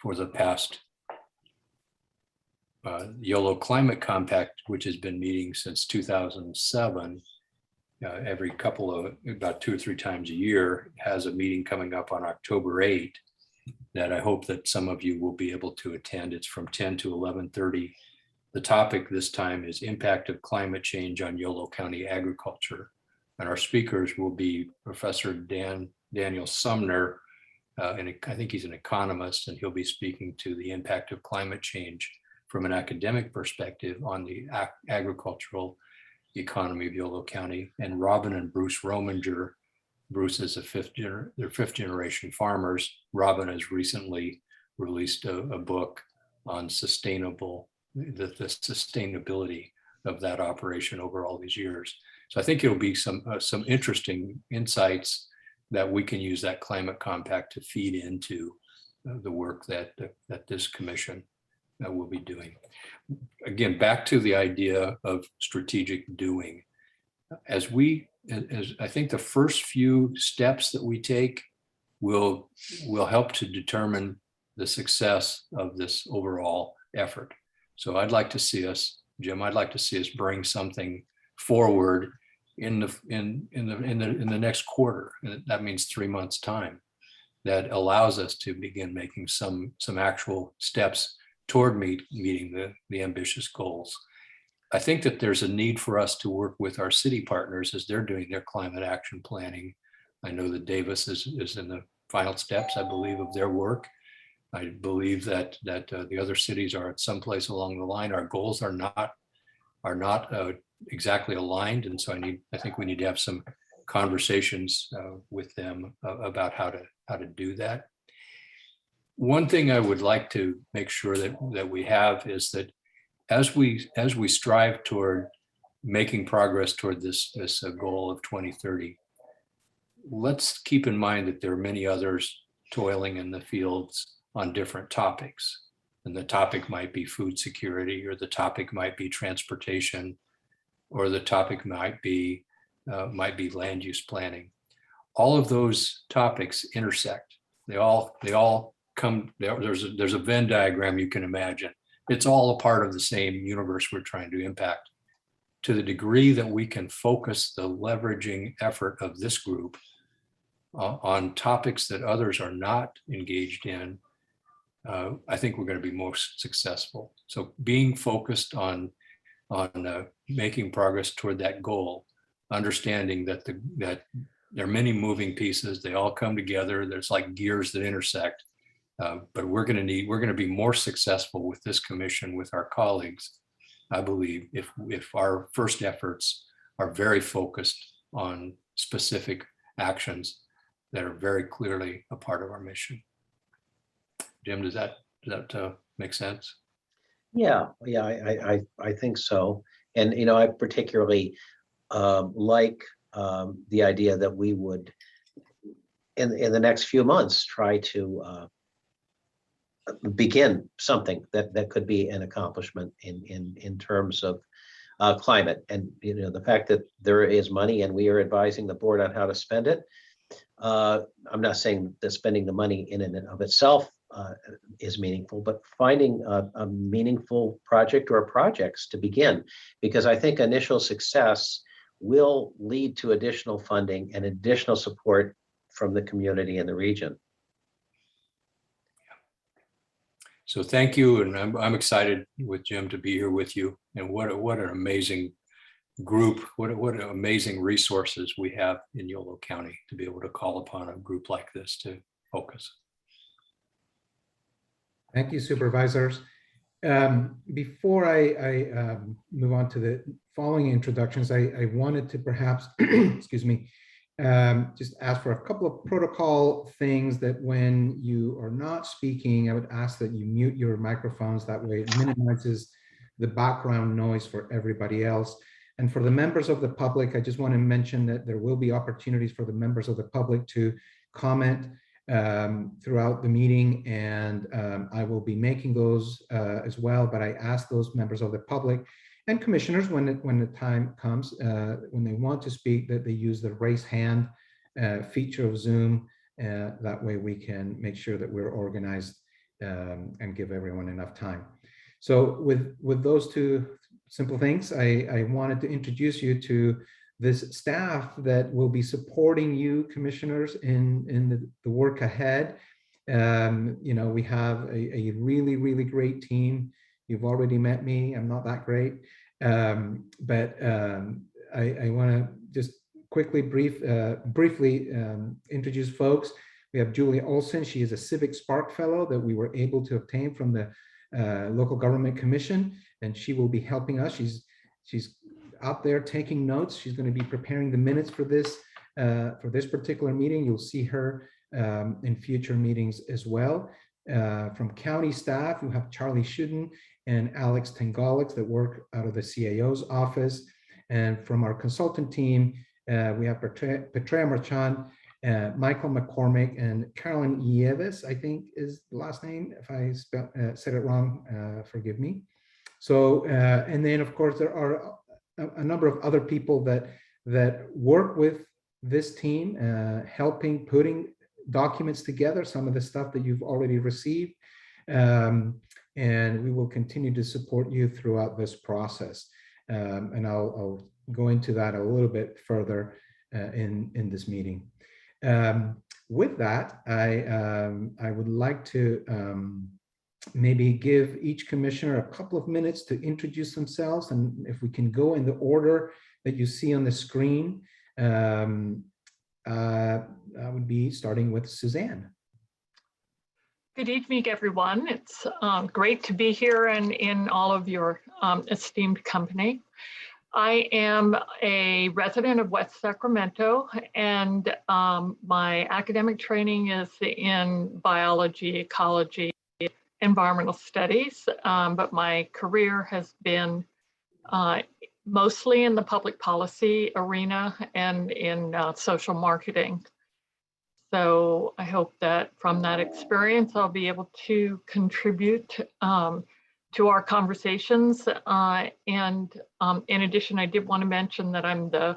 for the past Yolo Climate Compact, which has been meeting since 2007, every about 2 or 3 times a year, has a meeting coming up on October 8 that I hope that some of you will be able to attend. It's from 10 to 11:30. The topic this time is impact of climate change on Yolo County agriculture. And our speakers will be Professor Daniel Sumner, and I think he's an economist, and he'll be speaking to the impact of climate change from an academic perspective on the agricultural economy of Yolo County. And Robin and Bruce Rominger. Bruce is they're 5th generation farmers. Robin has recently released a book on the sustainability of that operation over all these years. So I think it'll be some interesting insights that we can use that climate compact to feed into the work that this commission will be doing. Again, back to the idea of strategic doing. As I think the first few steps that we take will help to determine the success of this overall effort. So I'd like to see us, Jim, I'd like to see us bring something forward in the next quarter. And that means 3 months time, that allows us to begin making some actual steps toward meeting the ambitious goals. I think that there's a need for us to work with our city partners as they're doing their climate action planning. I know that Davis is in the final steps, I believe, of their work. I believe that the other cities are at some place along the line. Our goals are not exactly aligned, and so I think we need to have some conversations with them about how to do that. One thing I would like to make sure that we have is that as we strive toward making progress toward this goal of 2030, let's keep in mind that there are many others toiling in the fields on different topics. And the topic might be food security, or the topic might be transportation, or the topic might be land use planning. All of those topics intersect. They all come. There's a Venn diagram you can imagine. It's all a part of the same universe we're trying to impact. To the degree that we can focus the leveraging effort of this group on topics that others are not engaged in, I think we're going to be most successful. So being focused on making progress toward that goal, understanding that there are many moving pieces, they all come together. There's like gears that intersect. But we're going to be more successful with this commission, with our colleagues, I believe, if our first efforts are very focused on specific actions that are very clearly a part of our mission. Jim, does that make sense? Yeah, I think so. And I particularly like the idea that we would, in the next few months, try to begin something that could be an accomplishment in terms of climate. And the fact that there is money and we are advising the board on how to spend it. I'm not saying that spending the money in and of itself is meaningful, but finding a meaningful project or projects to begin, because I think initial success will lead to additional funding and additional support from the community and the region. So thank you, and I'm excited with Jim to be here with you. And what an amazing group, what amazing resources we have in Yolo County to be able to call upon a group like this to focus. Thank you, supervisors. Before I move on to the following introductions, I wanted to perhaps, excuse me, just ask for a couple of protocol things that when you are not speaking, I would ask that you mute your microphones. That way it minimizes the background noise for everybody else. And for the members of the public, I just want to mention that there will be opportunities for the members of the public to comment throughout the meeting, and I will be making those as well. But I ask those members of the public and commissioners, when the time comes, when they want to speak, that they use the raise hand feature of Zoom. That way we can make sure that we're organized and give everyone enough time. So with those two simple things, I wanted to introduce you to this staff that will be supporting you, commissioners, in the work ahead. You know, we have a really, really great team. You've already met me. I'm not that great. But I want to just quickly briefly introduce folks. We have Julie Olson. She is a Civic Spark Fellow that we were able to obtain from the Local Government Commission, and she will be helping us. She's out there taking notes. She's going to be preparing the minutes for this particular meeting. You'll see her in future meetings as well. From county staff, you have Charlie Shuden and Alex Tengalix that work out of the CAO's office. And from our consultant team, we have Petrea Marchand, Michael McCormick, and Carolyn Yeves, I think is the last name. If I said it wrong, forgive me. So, and then of course, there are a number of other people that work with this team, helping putting documents together, some of the stuff that you've already received. And we will continue to support you throughout this process. And I'll go into that a little bit further in this meeting. With that, I would like to maybe give each commissioner a couple of minutes to introduce themselves, and if we can go in the order that you see on the screen. I would be starting with Suzanne. Good evening, everyone. It's great to be here and in all of your esteemed company. I am a resident of West Sacramento, and my academic training is in biology, ecology, environmental studies, but my career has been mostly in the public policy arena and in social marketing. So I hope that from that experience, I'll be able to contribute to our conversations. And in addition, I did want to mention that I'm the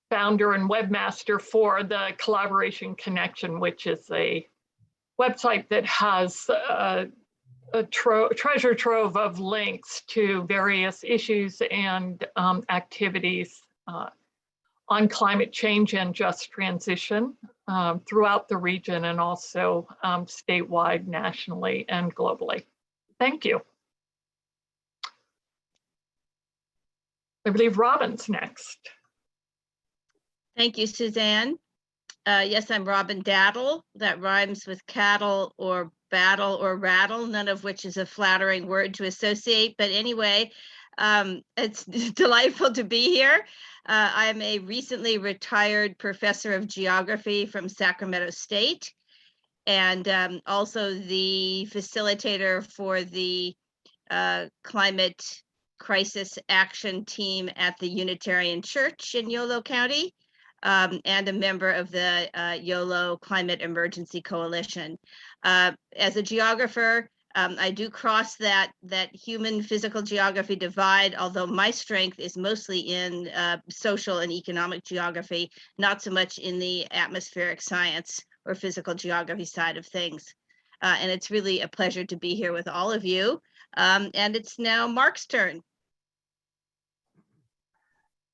founder and webmaster for the Collaboration Connection, which is a website that has a treasure trove of links to various issues and activities on climate change and just transition throughout the region, and also statewide, nationally, and globally. Thank you. I believe Robin's next. Thank you, Suzanne. Yes, I'm Robin Daddle. That rhymes with cattle or battle or rattle, none of which is a flattering word to associate. But anyway, it's delightful to be here. I'm a recently retired professor of geography from Sacramento State, and also the facilitator for the climate crisis action team at the Unitarian Church in Yolo County, and a member of the Yolo Climate Emergency Coalition. As a geographer, I do cross that human physical geography divide, although my strength is mostly in social and economic geography, not so much in the atmospheric science or physical geography side of things. And it's really a pleasure to be here with all of you. And it's now Mark's turn.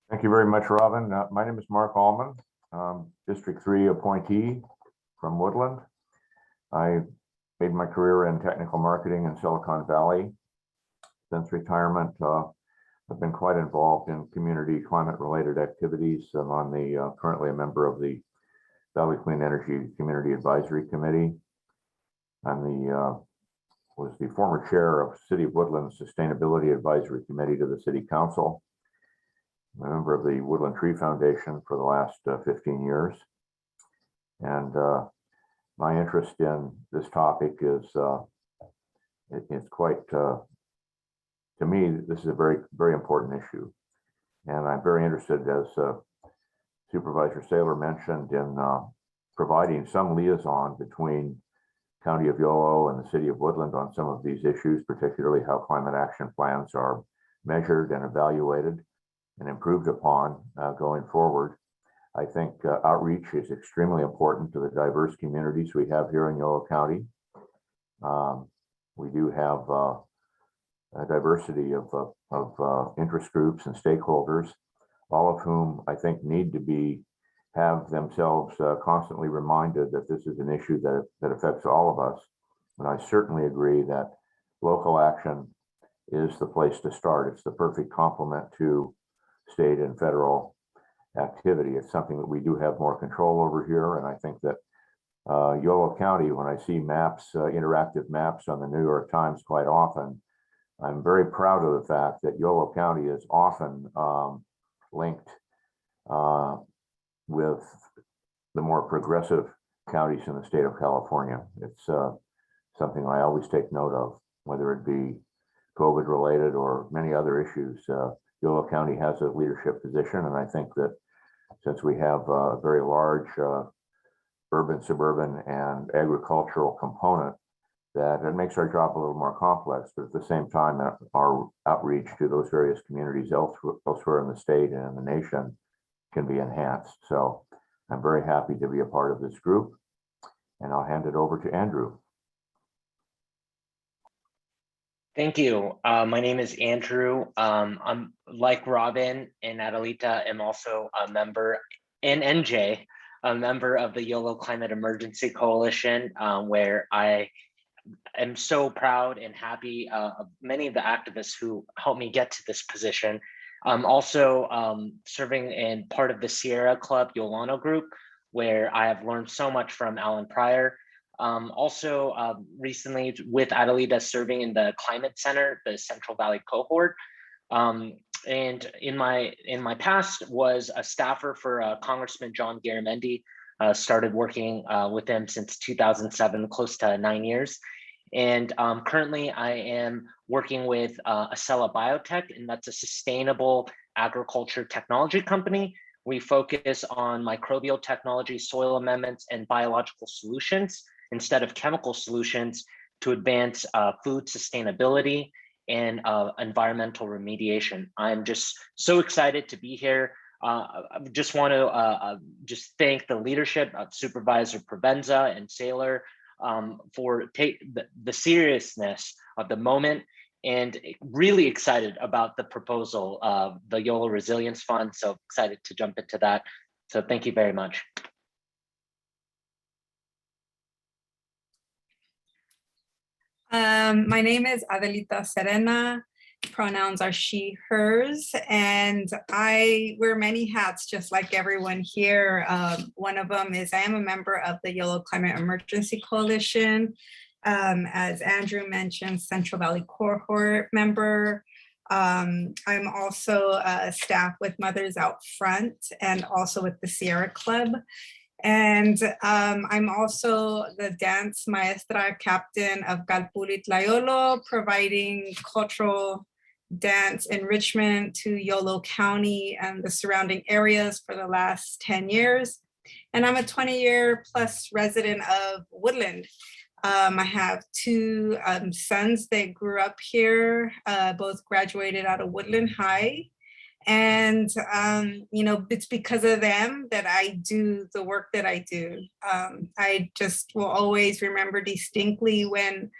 Thank you very much, Robin. My name is Mark Allman, District 3 appointee from Woodland. I made my career in technical marketing in Silicon Valley. Since retirement, I've been quite involved in community climate-related activities. I'm on the currently a member of the Valley Clean Energy Community Advisory Committee. I'm was the former chair of City of Woodland's Sustainability Advisory Committee to the City Council. I'm a member of the Woodland Tree Foundation for the last 15 years. And my interest in this topic is, it's quite, to me, this is a very, very important issue. And I'm very interested, as Supervisor Saylor mentioned, in providing some liaison between County of Yolo and the City of Woodland on some of these issues, particularly how climate action plans are measured and evaluated and improved upon going forward. I think outreach is extremely important to the diverse communities we have here in Yolo County. We do have a diversity of interest groups and stakeholders, all of whom I think need to have themselves constantly reminded that this is an issue that affects all of us. And I certainly agree that local action is the place to start. It's the perfect complement to state and federal activity. It's something that we do have more control over here. And I think that Yolo County, when I see maps, interactive maps on the New York Times quite often, I'm very proud of the fact that Yolo County is often linked with the more progressive counties in the state of California. It's something I always take note of, whether it be COVID related or many other issues. Yolo County has a leadership position, and I think that since we have a very large urban, suburban, and agricultural component, that it makes our job a little more complex, but at the same time, our outreach to those various communities elsewhere in the state and in the nation can be enhanced. So I'm very happy to be a part of this group, and I'll hand it over to Andrew. Thank you. My name is Andrew. I'm like Robin and Adelita. I'm also a member in NJ, a member of the Yolo Climate Emergency Coalition, where I am so proud and happy of many of the activists who helped me get to this position. I'm also serving in part of the Sierra Club Yolano group, where I have learned so much from Alan Pryor. Also recently with Adelita serving in the Climate Center, the Central Valley cohort. And in my past was a staffer for Congressman John Garamendi. Started working with him since 2007, close to 9 years. And currently I am working with Acela Biotech, and that's a sustainable agriculture technology company. We focus on microbial technology, soil amendments, and biological solutions instead of chemical solutions to advance food sustainability and environmental remediation. I'm just so excited to be here. I just want to just thank the leadership of Supervisor Provenza and Saylor for the seriousness of the moment, and really excited about the proposal of the Yolo Resilience Fund. So excited to jump into that. So thank you very much. My name is Adelita Serena. Pronouns are she, hers, and I wear many hats just like everyone here. One of them is I am a member of the Yolo Climate Emergency Coalition. As Andrew mentioned, Central Valley cohort member. I'm also a staff with Mothers Out Front and also with the Sierra Club. And I'm also the dance maestra captain of Galpulit Yolo, providing cultural dance enrichment to Yolo County and the surrounding areas for the last 10 years. And I'm a 20-year plus resident of Woodland. I have two sons that grew up here, both graduated out of Woodland High. And, you know, it's because of them that I do the work that I do. I just will always remember distinctly when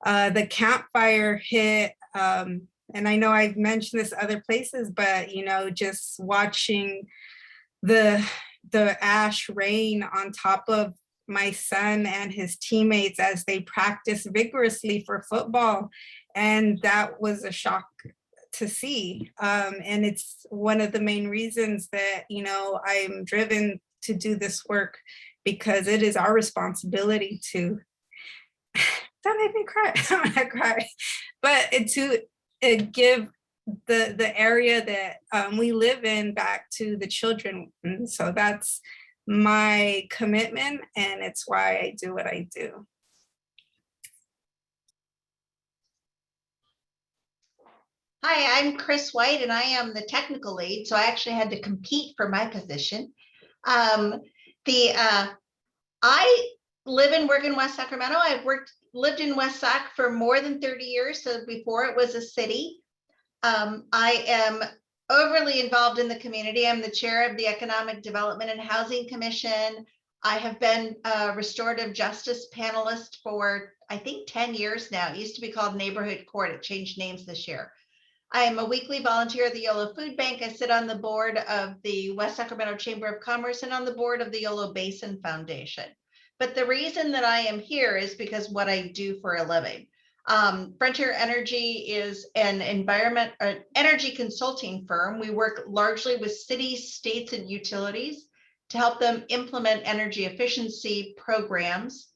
the campfire hit, and I know I've mentioned this other places, but, you know, just watching the ash rain on top of my son and his teammates as they practice vigorously for football. And that was a shock to see. And it's one of the main reasons that, you know, I'm driven to do this work, because it is our responsibility to, don't make me cry, I'm gonna cry, but to give the area that we live in back to the children. And so that's my commitment, and it's why I do what I do. Hi, I'm Chris White, and I am the technical lead, so I actually had to compete for my position. I live and work in West Sacramento. I've lived in West Sac for more than 30 years, so before it was a city. I am overly involved in the community. I'm the chair of the Economic Development and Housing Commission. I have been a restorative justice panelist for, I think, 10 years now. It used to be called Neighborhood Court. It changed names this year. I am a weekly volunteer at the Yolo Food Bank. I sit on the board of the West Sacramento Chamber of Commerce and on the board of the Yolo Basin Foundation. But the reason that I am here is because what I do for a living. Frontier Energy is an energy consulting firm. We work largely with cities, states, and utilities to help them implement energy efficiency programs.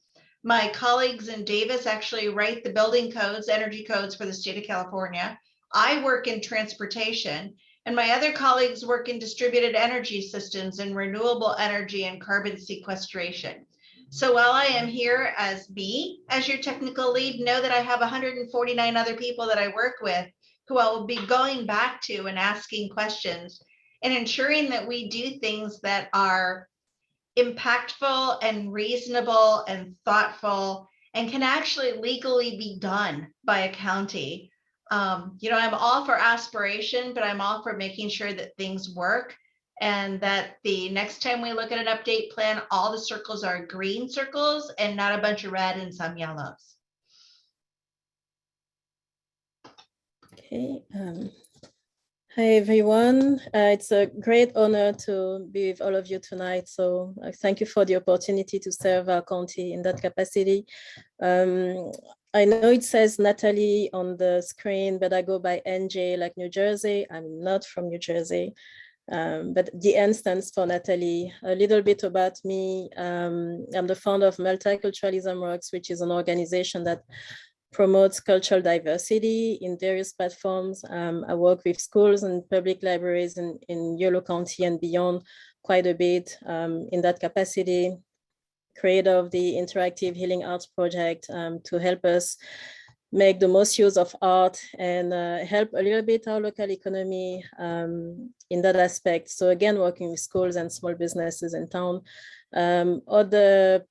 My colleagues in Davis actually write the building codes, energy codes for the state of California. I work in transportation, and my other colleagues work in distributed energy systems and renewable energy and carbon sequestration. So while I am here as me, as your technical lead, know that I have 149 other people that I work with who I will be going back to and asking questions and ensuring that we do things that are impactful and reasonable and thoughtful and can actually legally be done by a county. I'm all for aspiration, but I'm all for making sure that things work and that the next time we look at an update plan, all the circles are green circles and not a bunch of red and some yellows. Okay. Hi, everyone. It's a great honor to be with all of you tonight. So thank you for the opportunity to serve our county in that capacity. I know it says Natalie on the screen, but I go by NJ, like New Jersey. I'm not from New Jersey, but the N stands for Natalie. A little bit about me. I'm the founder of Multiculturalism Rocks, which is an organization that promotes cultural diversity in various platforms. I work with schools and public libraries in Yolo County and beyond quite a bit in that capacity. Creator of the Interactive Healing Arts Project to help us make the most use of art and help a little bit our local economy in that aspect. So again, working with schools and small businesses in town. Other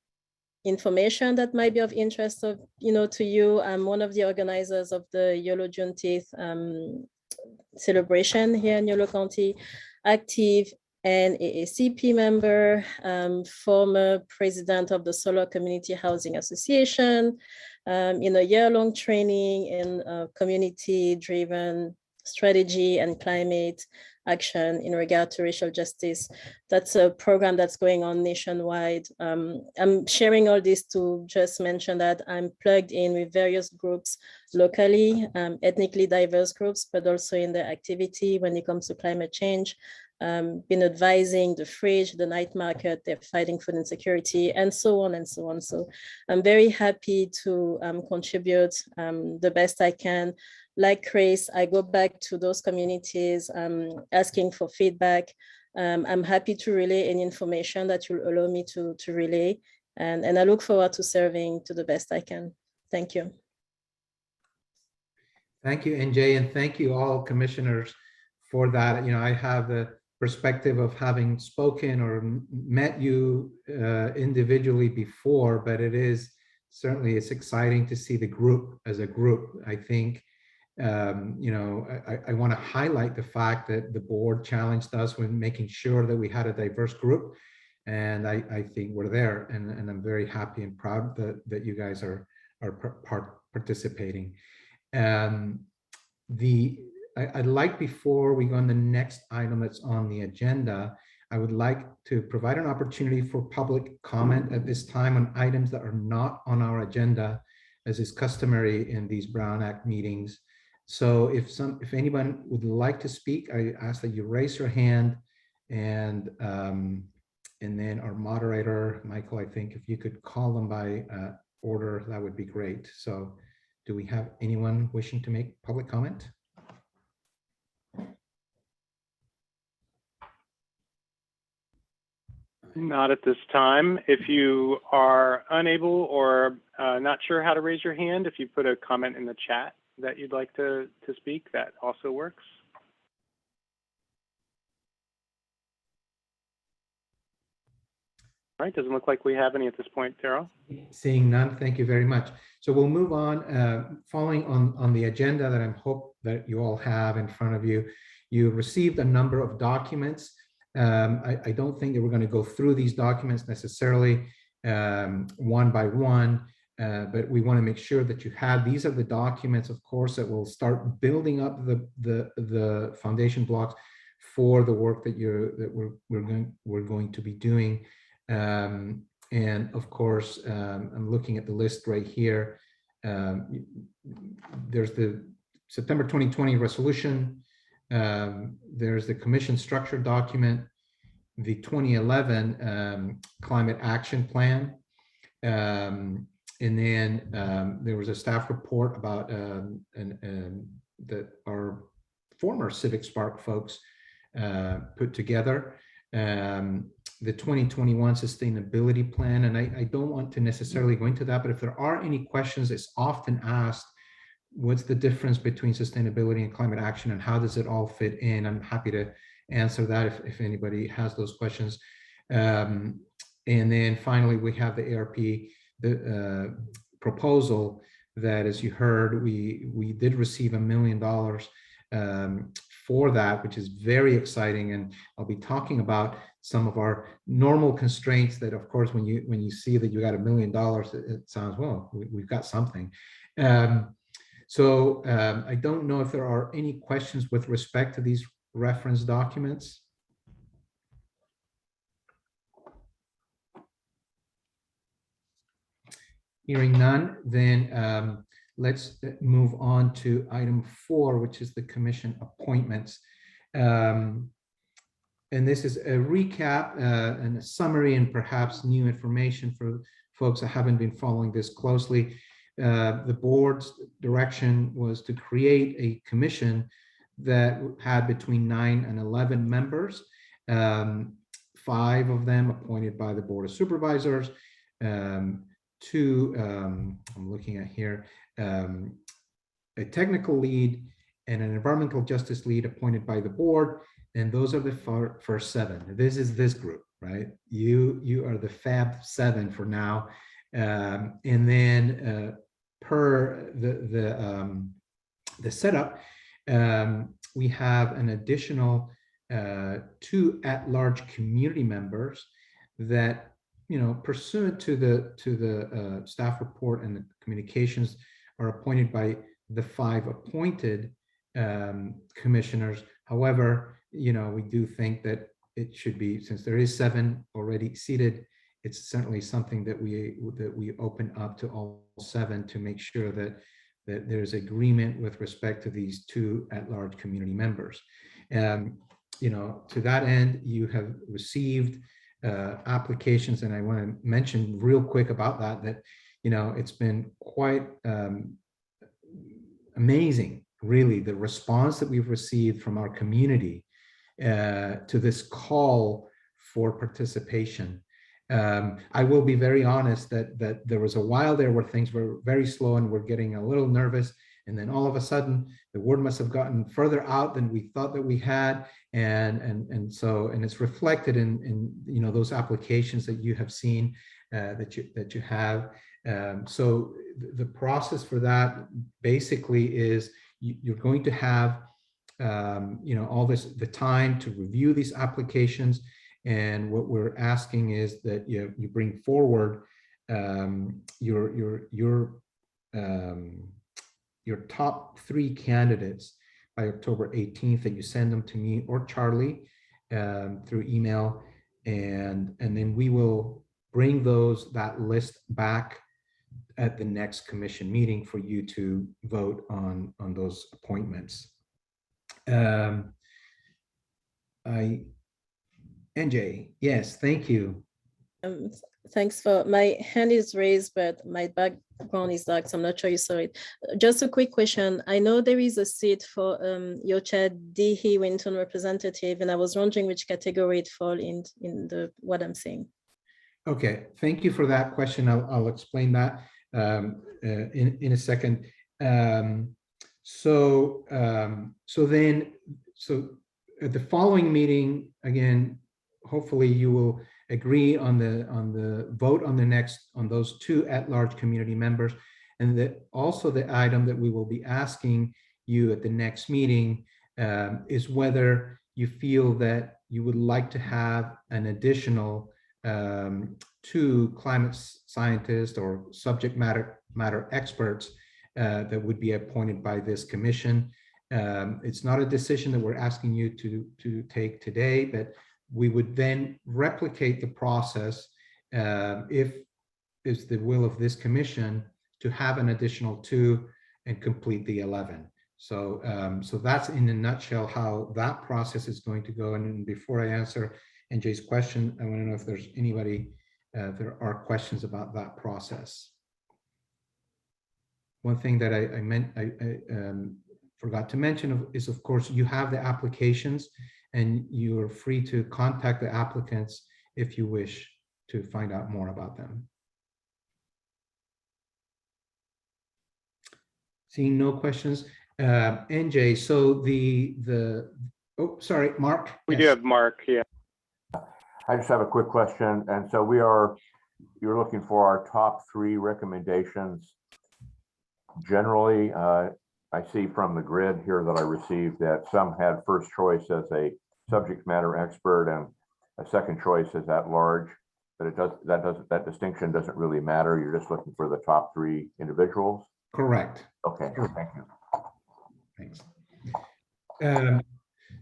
information that might be of interest to you. I'm one of the organizers of the Yolo Juneteenth celebration here in Yolo County, active and AACP member, former president of the Solar Community Housing Association, in a year-long training in community-driven strategy and climate action in regard to racial justice. That's a program that's going on nationwide. I'm sharing all this to just mention that I'm plugged in with various groups locally, ethnically diverse groups, but also in their activity when it comes to climate change. Been advising the Fridge, the night market, they're fighting food insecurity, and so on and so on. So I'm very happy to contribute the best I can. Like Chris, I go back to those communities asking for feedback. I'm happy to relay any information that will allow me to relay. And I look forward to serving to the best I can. Thank you. Thank you, NJ, and thank you all commissioners for that. I have the perspective of having spoken or met you individually before, but it's exciting to see the group as a group. I think, I want to highlight the fact that the board challenged us when making sure that we had a diverse group. And I think we're there, and I'm very happy and proud that you guys are participating. I'd like, before we go on the next item that's on the agenda, I would like to provide an opportunity for public comment at this time on items that are not on our agenda, as is customary in these Brown Act meetings. So if anyone would like to speak, I ask that you raise your hand, and then our moderator, Michael, I think if you could call them by order, that would be great. So do we have anyone wishing to make public comment? Not at this time. If you are unable or not sure how to raise your hand, if you put a comment in the chat that you'd like to speak, that also works. All right, doesn't look like we have any at this point, Daryl. Seeing none, thank you very much. So we'll move on, following on the agenda that I hope that you all have in front of you. You received a number of documents. I don't think that we're going to go through these documents necessarily one by one, but we want to make sure that you have, these are the documents, of course, that will start building up the foundation blocks for the work that we're going to be doing. And of course, I'm looking at the list right here. There's the September 2020 resolution. There's the commission structure document, the 2011 climate action plan. And then there was a staff report about that our former Civic Spark folks put together. The 2021 sustainability plan, and I don't want to necessarily go into that, but if there are any questions, it's often asked, what's the difference between sustainability and climate action, and how does it all fit in? I'm happy to answer that if anybody has those questions. And then finally, we have the ARP, the proposal that, as you heard, we did receive $1 million for that, which is very exciting. And I'll be talking about some of our normal constraints that, of course, when you see that you got $1 million, it sounds, well, we've got something. So I don't know if there are any questions with respect to these reference documents. Hearing none, then let's move on to item 4, which is the commission appointments. And this is a recap and a summary and perhaps new information for folks that haven't been following this closely. The board's direction was to create a commission that had between 9 and 11 members, 5 of them appointed by the Board of Supervisors, 2, I'm looking at here, a technical lead and an environmental justice lead appointed by the board. And those are the first 7. This is this group, right? You are the Fab 7 for now. And then per the setup, we have an additional 2 at-large community members that, you know, pursuant to the staff report and the communications, are appointed by the 5 appointed commissioners. However, you know, we do think that it should be, since there is 7 already seated, it's certainly something that we open up to all 7 to make sure that there's agreement with respect to these 2 at-large community members. You know, to that end, you have received applications, and I want to mention real quick about that, you know, it's been quite amazing, really, the response that we've received from our community to this call for participation. I will be very honest that there was a while there where things were very slow and we're getting a little nervous, and then all of a sudden the word must have gotten further out than we thought that we had, and so it's reflected in you know, those applications that you have seen, that you have. So the process for that basically is you're going to have you know, all the time to review these applications, and what we're asking is that you bring forward your top 3 candidates by October 18th, and you send them to me or Charlie through email, and then we will bring that list back at the next commission meeting for you to vote on those appointments. NJ, yes, thank you. Thanks. For my hand is raised, but my background is dark, so I'm not sure you saw it. Just a quick question. I know there is a seat for Yocha Dihi Winton representative, and I was wondering which category it falls in what I'm saying. Okay, thank you for that question. I'll explain that in a second. So at the following meeting, again, hopefully you will agree on the vote on those 2 at-large community members, and also the item that we will be asking you at the next meeting is whether you feel that you would like to have an additional 2 climate scientists or subject matter experts that would be appointed by this commission. It's not a decision that we're asking you to take today, but we would then replicate the process if it's the will of this commission to have an additional 2 and complete the 11. So, so that's in a nutshell how that process is going to go. And before I answer NJ's question, I want to know if there's anybody, there are questions about that process. One thing that I forgot to mention is, of course, you have the applications and you are free to contact the applicants if you wish to find out more about them. Seeing no questions, NJ, so oh, sorry, Mark. We Yes. do have Mark, yeah. I just have a quick question. And so you're looking for our top 3 recommendations. Generally, I see from the grid here that I received that some had first choice as a subject matter expert and a second choice as at large, but that distinction doesn't really matter. You're just looking for the top 3 individuals. Correct. Okay, thank you. Thanks.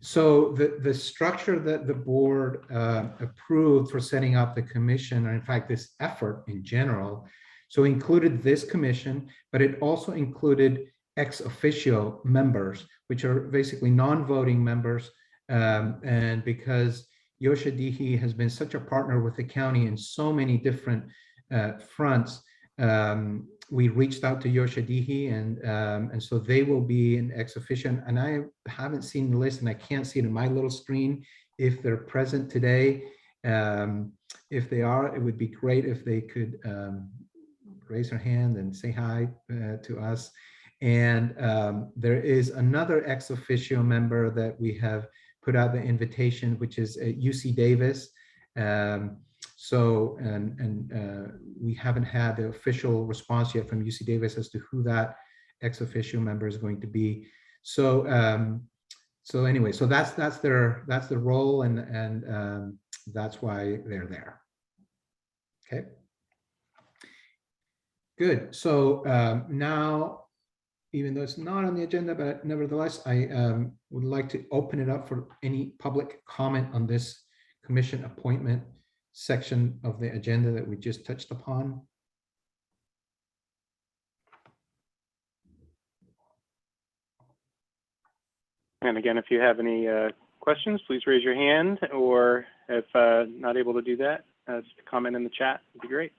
So the structure that the board approved for setting up the commission, or in fact, this effort in general, so included this commission, but it also included ex officio members, which are basically non-voting members. And because Yoshadihi has been such a partner with the county in so many different fronts, we reached out to Yoshadihi, and so they will be an ex officio. And I haven't seen the list, and I can't see it in my little screen if they're present today. If they are, it would be great if they could raise their hand and say hi to us. And there is another ex officio member that we have put out the invitation, which is at UC Davis. So we haven't had the official response yet from UC Davis as to who that ex officio member is going to be. So so anyway, so that's their role, and that's why they're there. Okay. Good. So now, even though it's not on the agenda, but nevertheless, I would like to open it up for any public comment on this commission appointment section of the agenda that we just touched upon. And again, if you have any questions, please raise your hand, or if not able to do that, just comment in the chat would be great.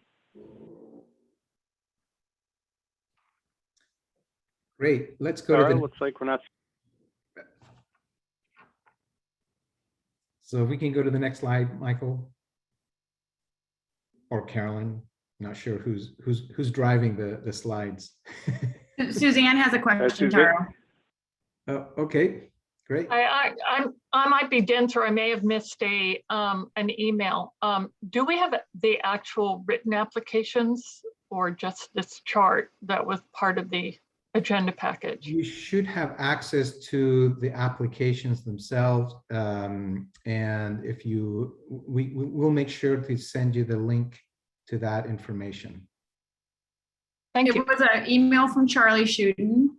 Great. Let's go Sarah, to the. looks like we're not. So if we can go to the next slide, Michael. Or Carolyn, not sure who's driving the slides. Suzanne has a question, Taro. Okay, great. I might be dense, or I may have missed an email. Do we have the actual written applications, or just this chart that was part of the agenda package? You should have access to the applications themselves, and if you, we'll make sure to send you the link to that information. Thank you. It was an email from Charlie Shuden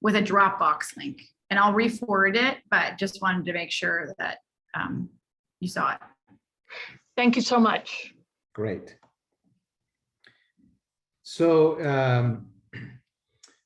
with a Dropbox link, and I'll re-forward it, but just wanted to make sure that you saw it. Thank you so much. Great. So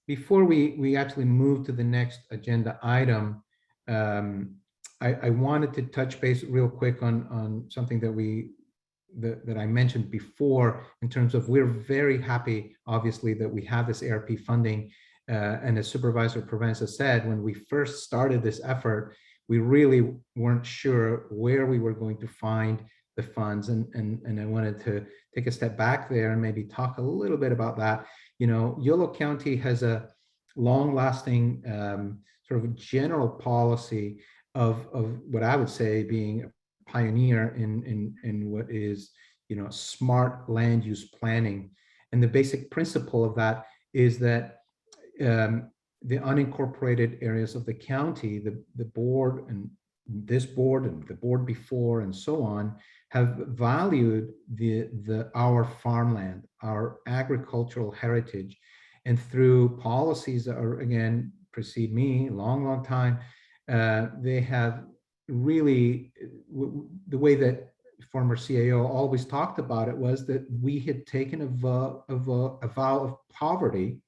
before we actually move to the next agenda item, I wanted to touch base real quick on something that I mentioned before, in terms of, we're very happy, obviously, that we have this ARP funding. And as Supervisor Provenza said, when we first started this effort, we really weren't sure where we were going to find the funds. And I wanted to take a step back there and maybe talk a little bit about that. You know, Yolo County has a long-lasting sort of general policy of what I would say being a pioneer in what is, you know, smart land use planning. And the basic principle of that is that the unincorporated areas of the county, the board and this board and the board before and so on have valued our farmland, our agricultural heritage, and through policies that are, again, precede me a long time, they have really, the way that former CAO always talked about it was that we had taken a vow of poverty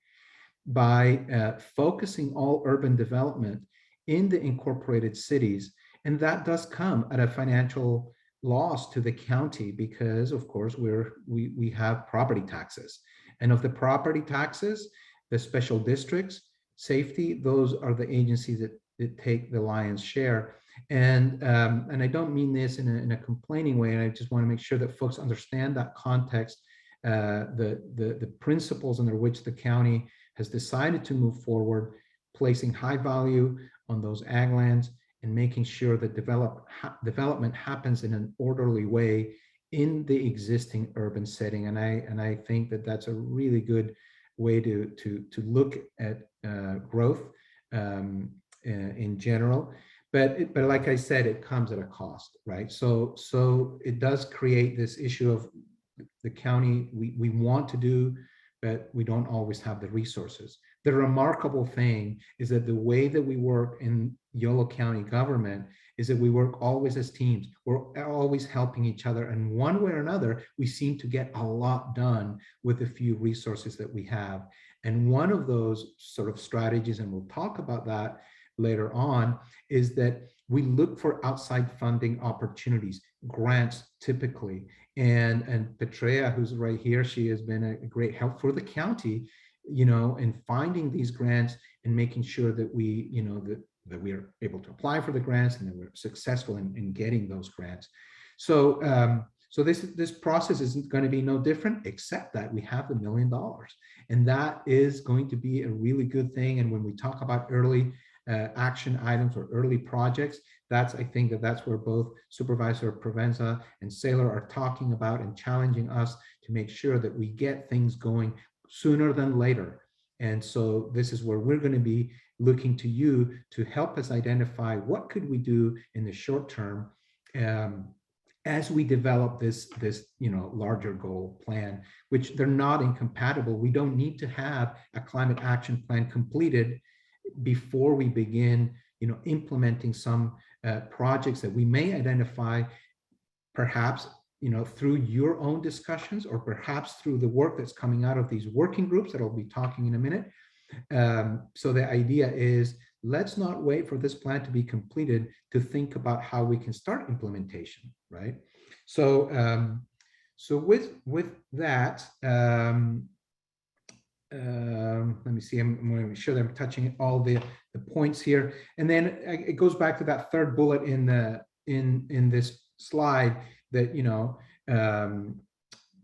by focusing all urban development in the incorporated cities. And that does come at a financial loss to the county because, of course, we have property taxes. And of the property taxes, the special districts, safety, those are the agencies that take the lion's share. And I don't mean this in a complaining way. And I just want to make sure that folks understand that context, the principles under which the county has decided to move forward, placing high value on those ag lands and making sure that development happens in an orderly way in the existing urban setting. And I think that that's a really good way to look at growth in general. But like I said, it comes at a cost, right? So it does create this issue of the county we want to do, but we don't always have the resources. The remarkable thing is that the way that we work in Yolo County government is that we work always as teams. We're always helping each other. And one way or another, we seem to get a lot done with the few resources that we have. And one of those sort of strategies, and we'll talk about that later on, is that we look for outside funding opportunities, grants typically. And Petrea, who's right here, she has been a great help for the county, in finding these grants and making sure that we, that we are able to apply for the grants and that we're successful in getting those grants. So this process isn't going to be no different, except that we have the $1 million, and that is going to be a really good thing. And when we talk about early action items or early projects, I think that's where both Supervisor Provenza and Saylor are talking about and challenging us to make sure that we get things going sooner than later. And so this is where we're going to be looking to you to help us identify what could we do in the short term as we develop this larger goal plan, which they're not incompatible. We don't need to have a climate action plan completed before we begin implementing some projects that we may identify, perhaps through your own discussions, or perhaps through the work that's coming out of these working groups that I'll be talking in a minute. So the idea is, let's not wait for this plan to be completed to think about how we can start implementation, right? So with that, let me see, I'm going to make sure that I'm touching all the points here. And then it goes back to that third bullet in this slide that,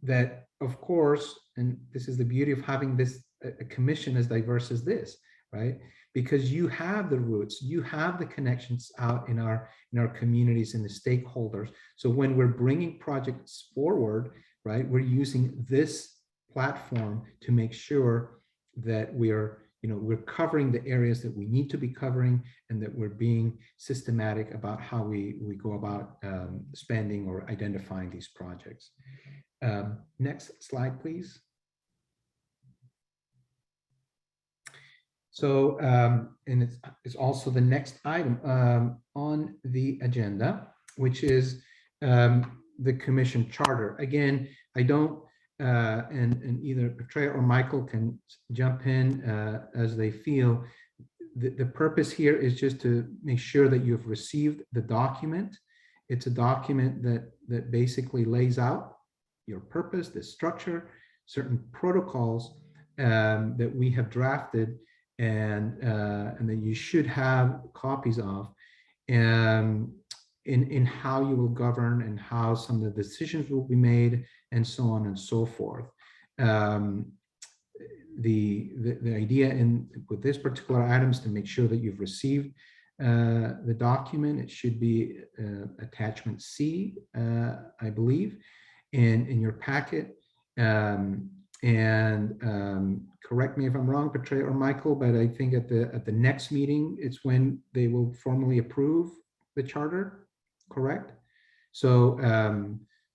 that of course, and this is the beauty of having a commission as diverse as this, right? Because you have the roots, you have the connections out in our communities and the stakeholders. So when we're bringing projects forward, right, we're using this platform to make sure that we're covering the areas that we need to be covering, and that we're being systematic about how we go about spending or identifying these projects. Next slide, please. So, and it's also the next item on the agenda, which is the commission charter. Again, I don't, and either Petrea or Michael can jump in as they feel. The purpose here is just to make sure that you've received the document. It's a document that basically lays out your purpose, the structure, certain protocols that we have drafted, and that you should have copies of, in how you will govern and how some of the decisions will be made, and so on and so forth. The idea with this particular item is to make sure that you've received the document. It should be attachment C, I believe, in your packet. Correct me if I'm wrong, Petrea or Michael, but I think at the next meeting, it's when they will formally approve the charter, correct? So,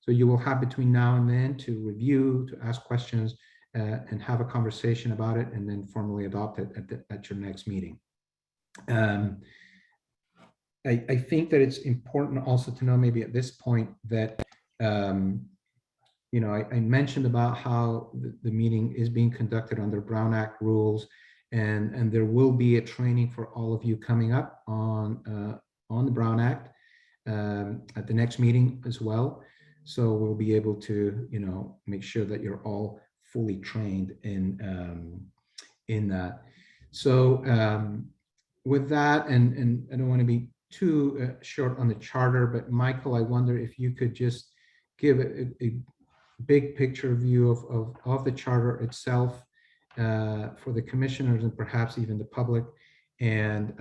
so you will have between now and then to review, to ask questions, and have a conversation about it, and then formally adopt it at your next meeting. I think that it's important also to know, maybe at this point, that you know, I mentioned about how the meeting is being conducted under Brown Act rules, and there will be a training for all of you coming up on the Brown Act at the next meeting as well. So we'll be able to, you know, make sure that you're all fully trained in that. So with that, and I don't want to be too short on the charter, but Michael, I wonder if you could just give a big picture view of the charter itself for the commissioners and perhaps even the public, and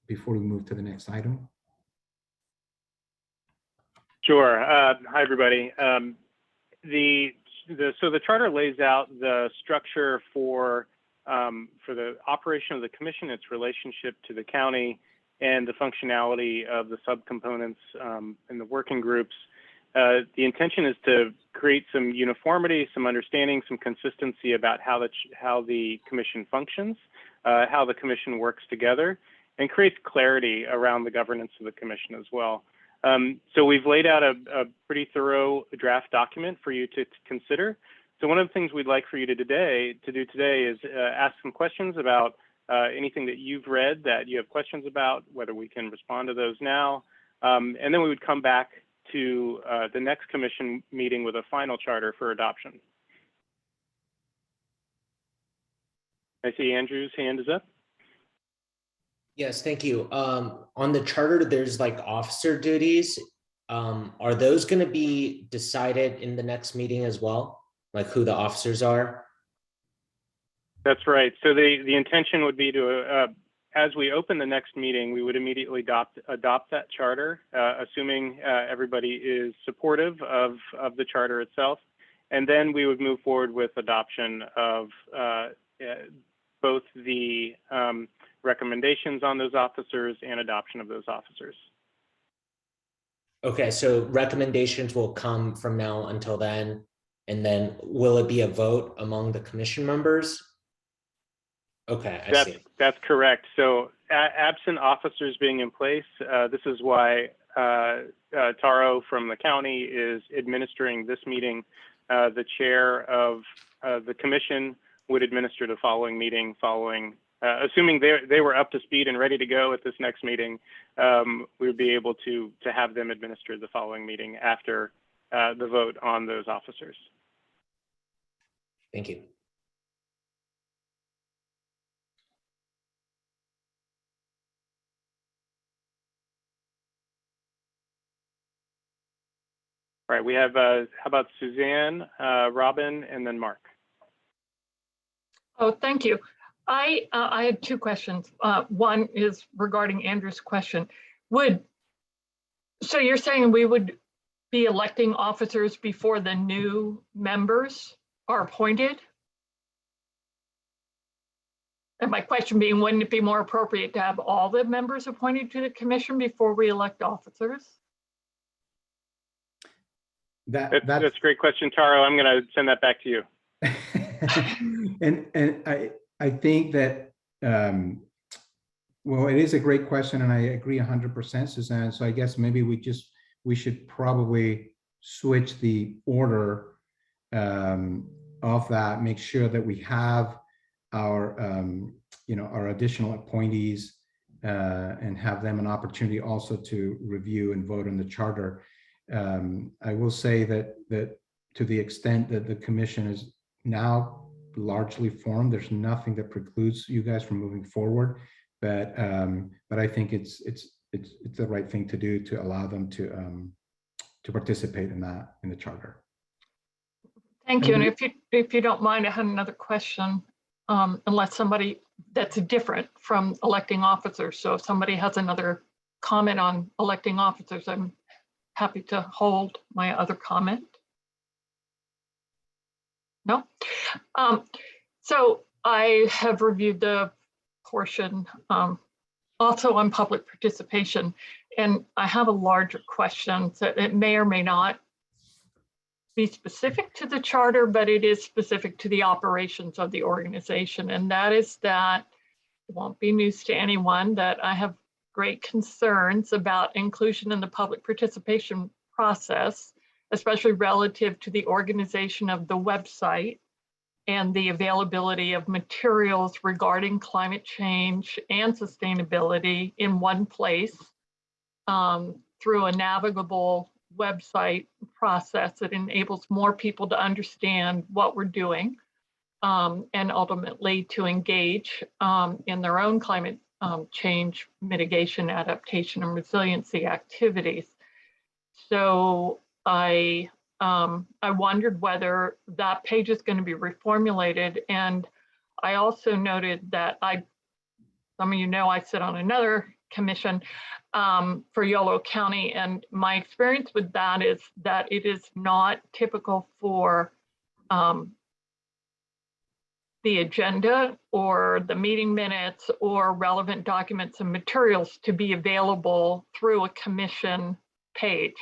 before we move to the next item. Sure. Hi, everybody. So the charter lays out the structure for the operation of the commission, its relationship to the county, and the functionality of the subcomponents and the working groups. The intention is to create some uniformity, some understanding, some consistency about how the commission functions, how the commission works together, and creates clarity around the governance of the commission as well. So we've laid out a pretty thorough draft document for you to consider. So one of the things we'd like for you to do today is ask some questions about anything that you've read that you have questions about, whether we can respond to those now. And then we would come back to the next commission meeting with a final charter for adoption. I see Andrew's hand is up. Yes, thank you. On the charter, there's like officer duties. Are those going to be decided in the next meeting as well? Like who the officers are? That's right. So the intention would be to, as we open the next meeting, we would immediately adopt that charter, assuming everybody is supportive of the charter itself. And then we would move forward with adoption of both the recommendations on those officers and adoption of those officers. Okay, so recommendations will come from now until then, and then will it be a vote among the commission members? Okay, I see. That's correct. So absent officers being in place, this is why Taro from the county is administering this meeting. The chair of the commission would administer the following meeting following, assuming they were up to speed and ready to go at this next meeting, we would be able to have them administer the following meeting after the vote on those officers. Thank you. All right, we have, how about Suzanne, Robin, and then Mark? Oh, thank you. I had two questions. One is regarding Andrew's question. So you're saying we would be electing officers before the new members are appointed? And my question being, wouldn't it be more appropriate to have all the members appointed to the commission before we elect officers? That's a great question, Taro. I'm going to send that back to you. and I think that, well, it is a great question, and I agree 100%, Suzanne. So I guess maybe we should probably switch the order of that, make sure that we have our, our additional appointees and have them an opportunity also to review and vote on the charter. I will say that to the extent that the commission is now largely formed, there's nothing that precludes you guys from moving forward. But I think it's the right thing to do to allow them to participate in the charter. Thank you. And if you don't mind, I had another question. Unless somebody that's different from electing officers. So if somebody has another comment on electing officers, I'm happy to hold my other comment. No? So I have reviewed the portion also on public participation. And I have a larger question, so it may or may not be specific to the charter, but it is specific to the operations of the organization. And that is that it won't be news to anyone that I have great concerns about inclusion in the public participation process, especially relative to the organization of the website and the availability of materials regarding climate change and sustainability in one place through a navigable website process that enables more people to understand what we're doing and ultimately to engage in their own climate change mitigation, adaptation, and resiliency activities. So I wondered whether that page is going to be reformulated. And I also noted that some of you know I sit on another commission for Yolo County, and my experience with that is that it is not typical for the agenda or the meeting minutes or relevant documents and materials to be available through a commission page.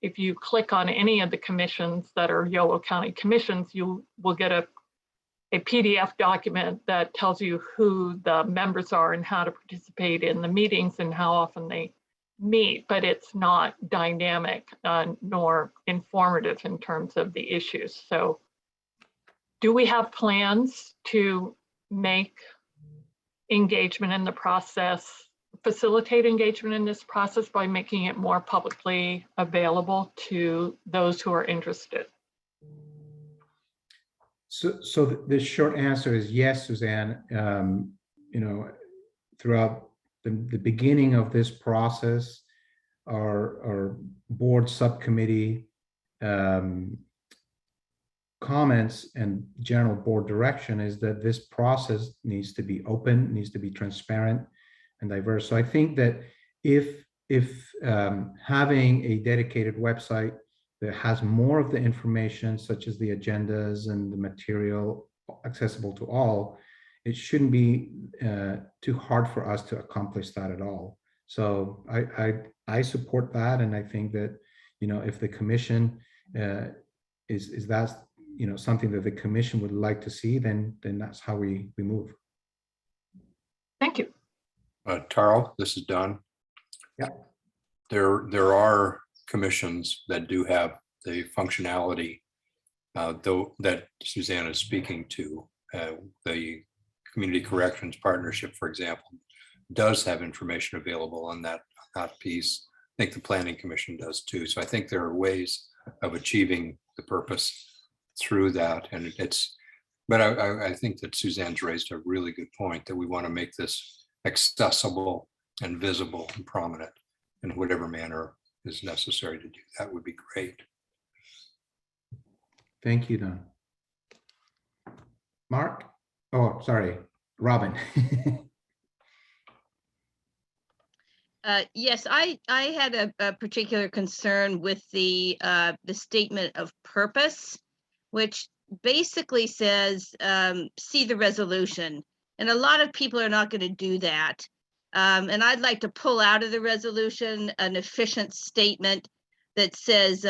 If you click on any of the commissions that are Yolo County commissions, you will get a PDF document that tells you who the members are and how to participate in the meetings and how often they meet, but it's not dynamic nor informative in terms of the issues. So do we have plans to make engagement in the process, facilitate engagement in this process by making it more publicly available to those who are interested? So the short answer is yes, Suzanne. Throughout the beginning of this process, our board subcommittee comments and general board direction is that this process needs to be open, needs to be transparent and diverse. So I think that if having a dedicated website that has more of the information, such as the agendas and the material accessible to all, it shouldn't be too hard for us to accomplish that at all. So I support that, and I think that if the commission is that something that the commission would like to see, then that's how we move. Thank you. Taro, this is Don. Yeah. There are commissions that do have the functionality, though, that Suzanne is speaking to. The Community Corrections Partnership, for example, does have information available on that piece. I think the Planning Commission does too. So I think there are ways of achieving the purpose through that. And but I think that Suzanne's raised a really good point that we want to make this accessible and visible and prominent in whatever manner is necessary to do that would be great. Thank you, Don. Mark? Oh, sorry, Robin. Yes, I had a particular concern with the statement of purpose, which basically says, see the resolution. And a lot of people are not going to do that. And I'd like to pull out of the resolution an efficient statement that says,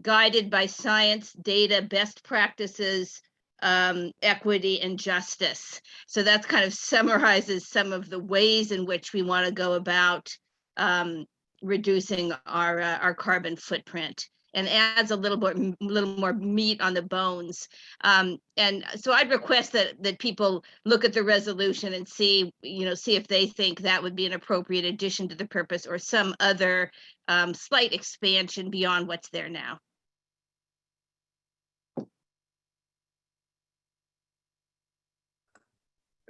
guided by science, data, best practices, equity, and justice. So that kind of summarizes some of the ways in which we want to go about reducing our carbon footprint, and adds a little more meat on the bones. And so I'd request that people look at the resolution and see if they think that would be an appropriate addition to the purpose or some other slight expansion beyond what's there now.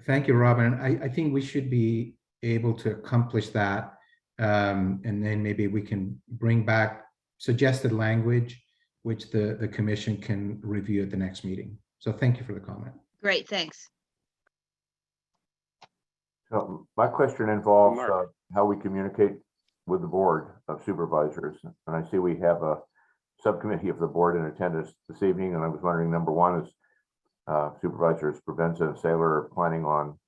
Thank you, Robin. I think we should be able to accomplish that. And then maybe we can bring back suggested language, which the commission can review at the next meeting. So thank you for the comment. Great, thanks. So my question involves how we communicate with the Board of Supervisors. And I see we have a subcommittee of the board in attendance this evening. And I was wondering, number one, is Supervisors Provenza and Saylor are planning on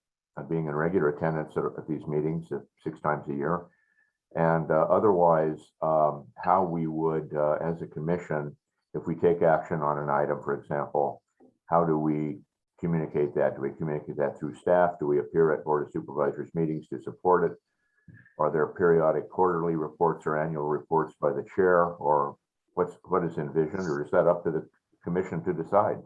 being in regular attendance at these meetings 6 times a year. And otherwise, how we would, as a commission, if we take action on an item, for example, how do we communicate that? Do we communicate that through staff? Do we appear at Board of Supervisors meetings to support it? Are there periodic quarterly reports or annual reports by the chair, or what is envisioned, or is that up to the commission to decide?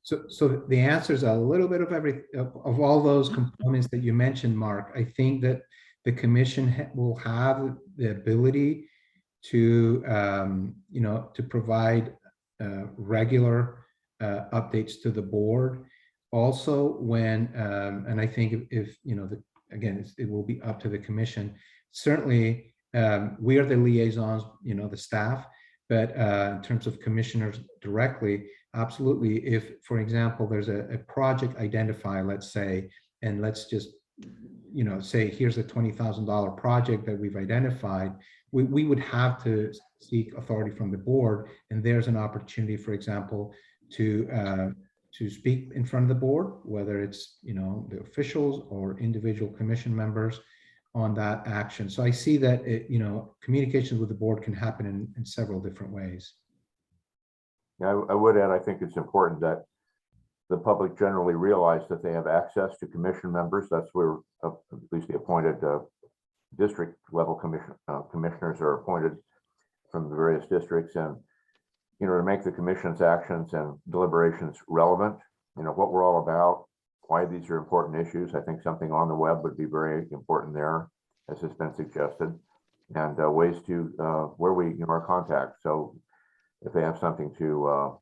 So the answer is a little bit of of all those components that you mentioned, Mark. I think that the commission will have the ability to, to provide regular updates to the board. Also, when, and I think if again, it will be up to the commission. Certainly, we are the liaisons, the staff, but in terms of commissioners directly, absolutely. If, for example, there's a project identified, let's say, and let's just, say, here's a $20,000 project that we've identified, we would have to seek authority from the board. And there's an opportunity, for example, to speak in front of the board, whether it's, the officials or individual commission members on that action. So I see that, communications with the board can happen in several different ways. Yeah, I would add, I think it's important that the public generally realize that they have access to commission members. That's where at least the appointed district level commissioners are appointed from the various districts, and to make the commission's actions and deliberations relevant, what we're all about, why these are important issues. I think something on the web would be very important there, as has been suggested, and ways to where we our contact. So if they have something to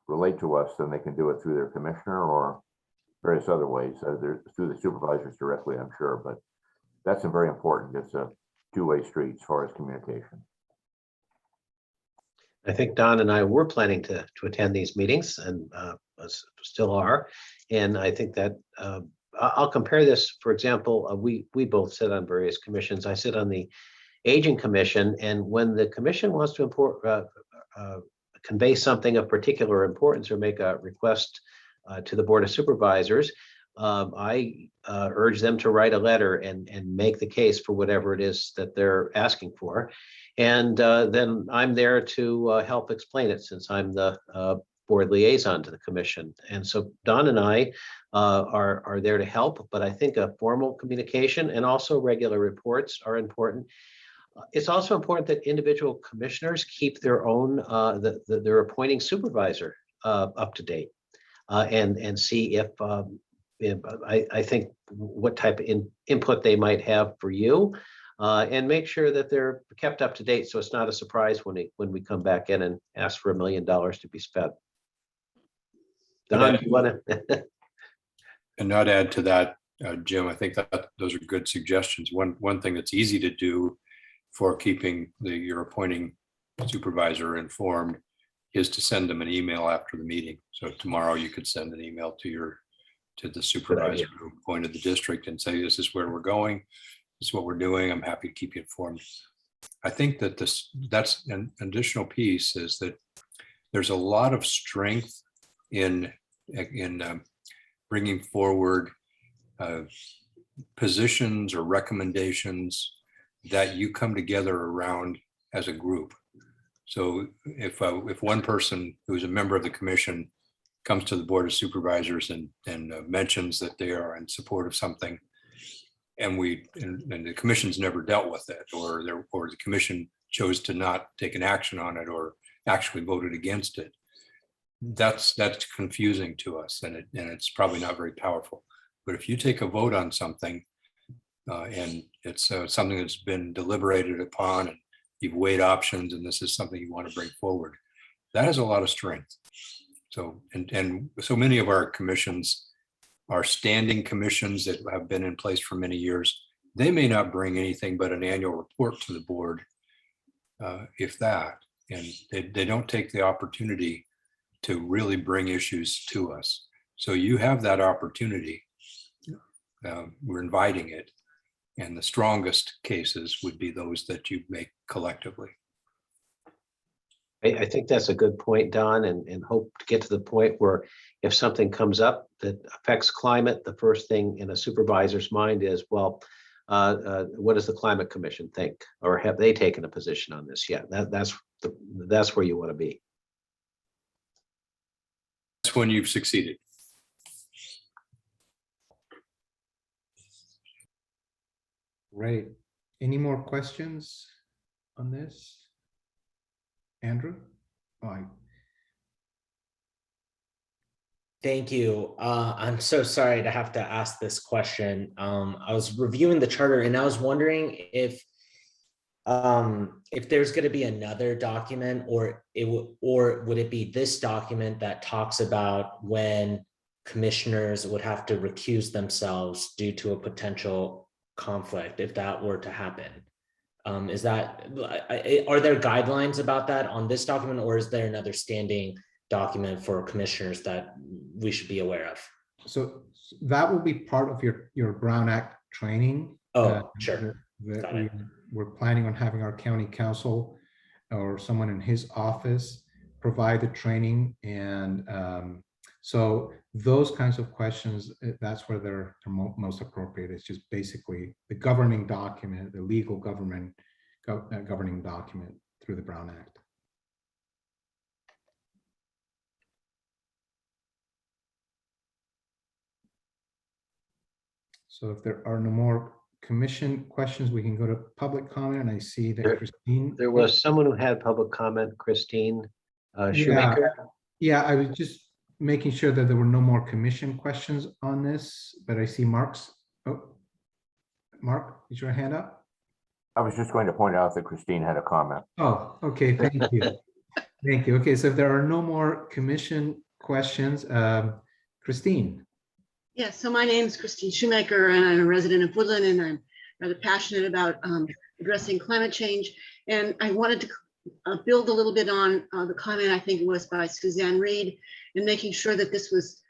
relate to us, then they can do it through their commissioner or various other ways, through the supervisors directly, I'm sure. But that's very important. It's a two-way street as far as communication. I think Don and I were planning to attend these meetings, and still are. And I think that I'll compare this. For example, we both sit on various commissions. I sit on the Aging Commission, and when the commission wants to convey something of particular importance or make a request to the Board of Supervisors, I urge them to write a letter and make the case for whatever it is that they're asking for. And then I'm there to help explain it, since I'm the board liaison to the commission. And so Don and I are there to help, but I think a formal communication and also regular reports are important. It's also important that individual commissioners keep their own, their appointing supervisor up to date, and see if I think what type of input they might have for you, and make sure that they're kept up to date, so it's not a surprise when we come back in and ask for $1 million to be spent. Don, do you want to? And not add to that, Jim, I think that those are good suggestions. One thing that's easy to do for keeping your appointing supervisor informed is to send them an email after the meeting. So tomorrow you could send an email to the supervisor who appointed the district and say, this is where we're going. This is what we're doing. I'm happy to keep you informed. I think that that's an additional piece, is that there's a lot of strength in bringing forward positions or recommendations that you come together around as a group. So if one person who's a member of the commission comes to the Board of Supervisors and mentions that they are in support of something, and the commission's never dealt with it, or the commission chose to not take an action on it or actually voted against it, that's confusing to us, and it's probably not very powerful. But if you take a vote on something, and it's something that's been deliberated upon, and you've weighed options, and this is something you want to bring forward, that has a lot of strength. So, and so many of our commissions are standing commissions that have been in place for many years. They may not bring anything but an annual report to the board, if that, and they don't take the opportunity to really bring issues to us. So you have that opportunity. We're inviting it. And the strongest cases would be those that you make collectively. I think that's a good point, Don, and hope to get to the point where if something comes up that affects climate, the first thing in a supervisor's mind is, well, what does the Climate Commission think? Or have they taken a position on this yet? That's where you want to be. That's when you've succeeded. Right. Any more questions on this? Andrew? Fine. Thank you. I'm so sorry to have to ask this question. I was reviewing the charter and I was wondering if there's going to be another document, or would it be this document that talks about when commissioners would have to recuse themselves due to a potential conflict if that were to happen? Are there guidelines about that on this document, or is there another standing document for commissioners that we should be aware of? So that will be part of your Brown Act training. Oh, sure. That we're planning on having our county counsel or someone in his office provide the training. And so those kinds of questions, that's where they're most appropriate. It's just basically the governing document, the legal governing document through the Brown Act. So if there are no more commission questions, we can go to public comment. And I see that Christine. There was someone who had public comment, Christine Shoemaker. Yeah, I was just making sure that there were no more commission questions on this, but I see Mark's. Oh, Mark, is your hand up? I was just going to point out that Christine had a comment. Oh, okay, thank you. Thank you. Okay, so if there are no more commission questions, Christine. Yes, so my name is Christine Shoemaker and I'm a resident of Woodland, and I'm rather passionate about addressing climate change. And I wanted to build a little bit on the comment, I think it was by Suzanne Reed, and making sure that this was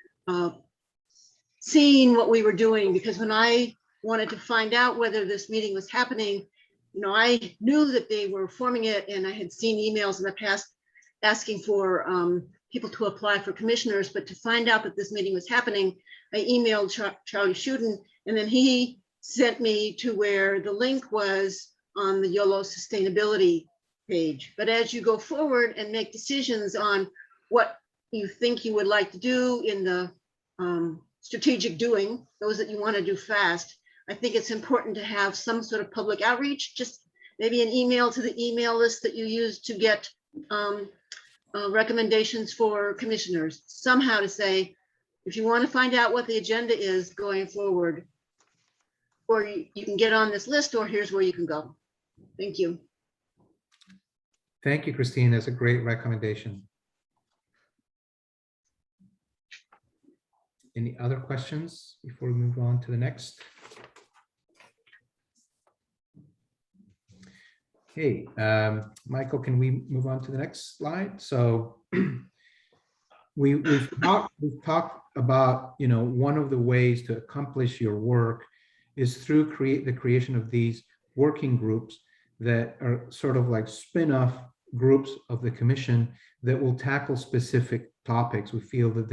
seeing what we were doing, because when I wanted to find out whether this meeting was happening, you know, I knew that they were forming it, and I had seen emails in the past asking for people to apply for commissioners, but to find out that this meeting was happening, I emailed Charlie Shuden, and then he sent me to where the link was on the Yolo sustainability page. But as you go forward and make decisions on what you think you would like to do in the strategic doing, those that you want to do fast, I think it's important to have some sort of public outreach, just maybe an email to the email list that you use to get recommendations for commissioners, somehow to say, if you want to find out what the agenda is going forward, or you can get on this list, or here's where you can go. Thank you. Thank you, Christine. That's a great recommendation. Any other questions before we move on to the next? Okay, Michael, can we move on to the next slide? So we've talked about, you know, one of the ways to accomplish your work is through the creation of these working groups that are sort of like spin-off groups of the commission that will tackle specific topics. We feel that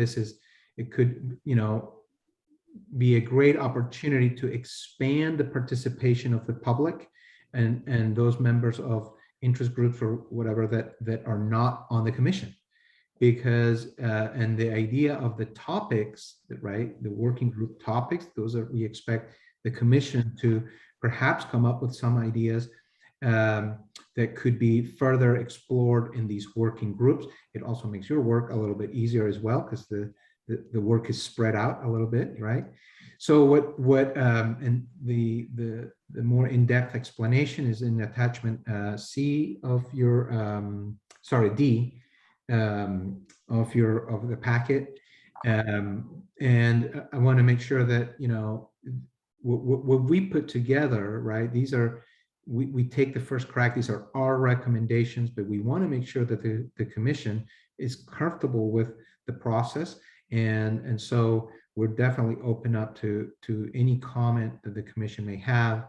it could, you know, be a great opportunity to expand the participation of the public and those members of interest groups or whatever that are not on the commission. Because and the idea of the topics, right, the working group topics, those are, we expect the commission to perhaps come up with some ideas that could be further explored in these working groups. It also makes your work a little bit easier as well, because the work is spread out a little bit, right? So and the more in-depth explanation is in attachment C of your D of the packet, and I want to make sure that, you know, what we put together, right? These are, we take the first crack. These are our recommendations, but we want to make sure that the commission is comfortable with the process, and so we're definitely open up to any comment that the commission may have.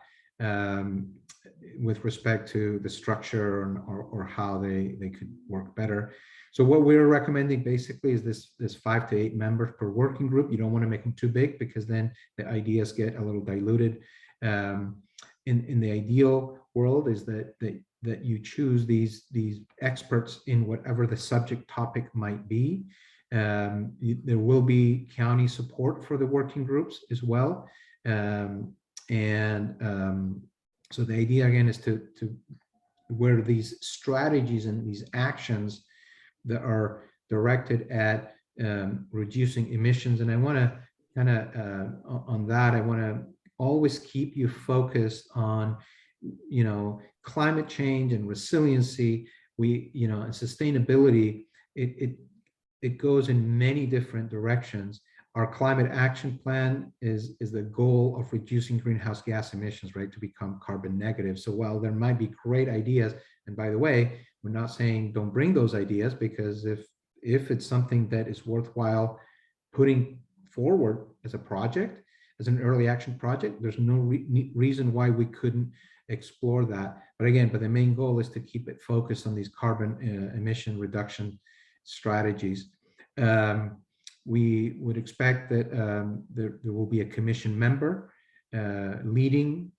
with respect to the structure or how they could work better. So what we're recommending basically is this 5 to 8 members per working group. You don't want to make them too big because then the ideas get a little diluted. In the ideal world is that you choose these experts in whatever the subject topic might be. There will be county support for the working groups as well. So the idea again is to where these strategies and these actions that are directed at reducing emissions. And I want to kind of on that, I want to always keep you focused on, climate change and resiliency. And sustainability. It goes in many different directions. Our climate action plan is the goal of reducing greenhouse gas emissions, right, to become carbon negative. So while there might be great ideas, and by the way, we're not saying don't bring those ideas, because if it's something that is worthwhile putting forward as a project, as an early action project, there's no reason why we couldn't explore that. But the main goal is to keep it focused on these carbon emission reduction strategies. We would expect that there will be a commission member leading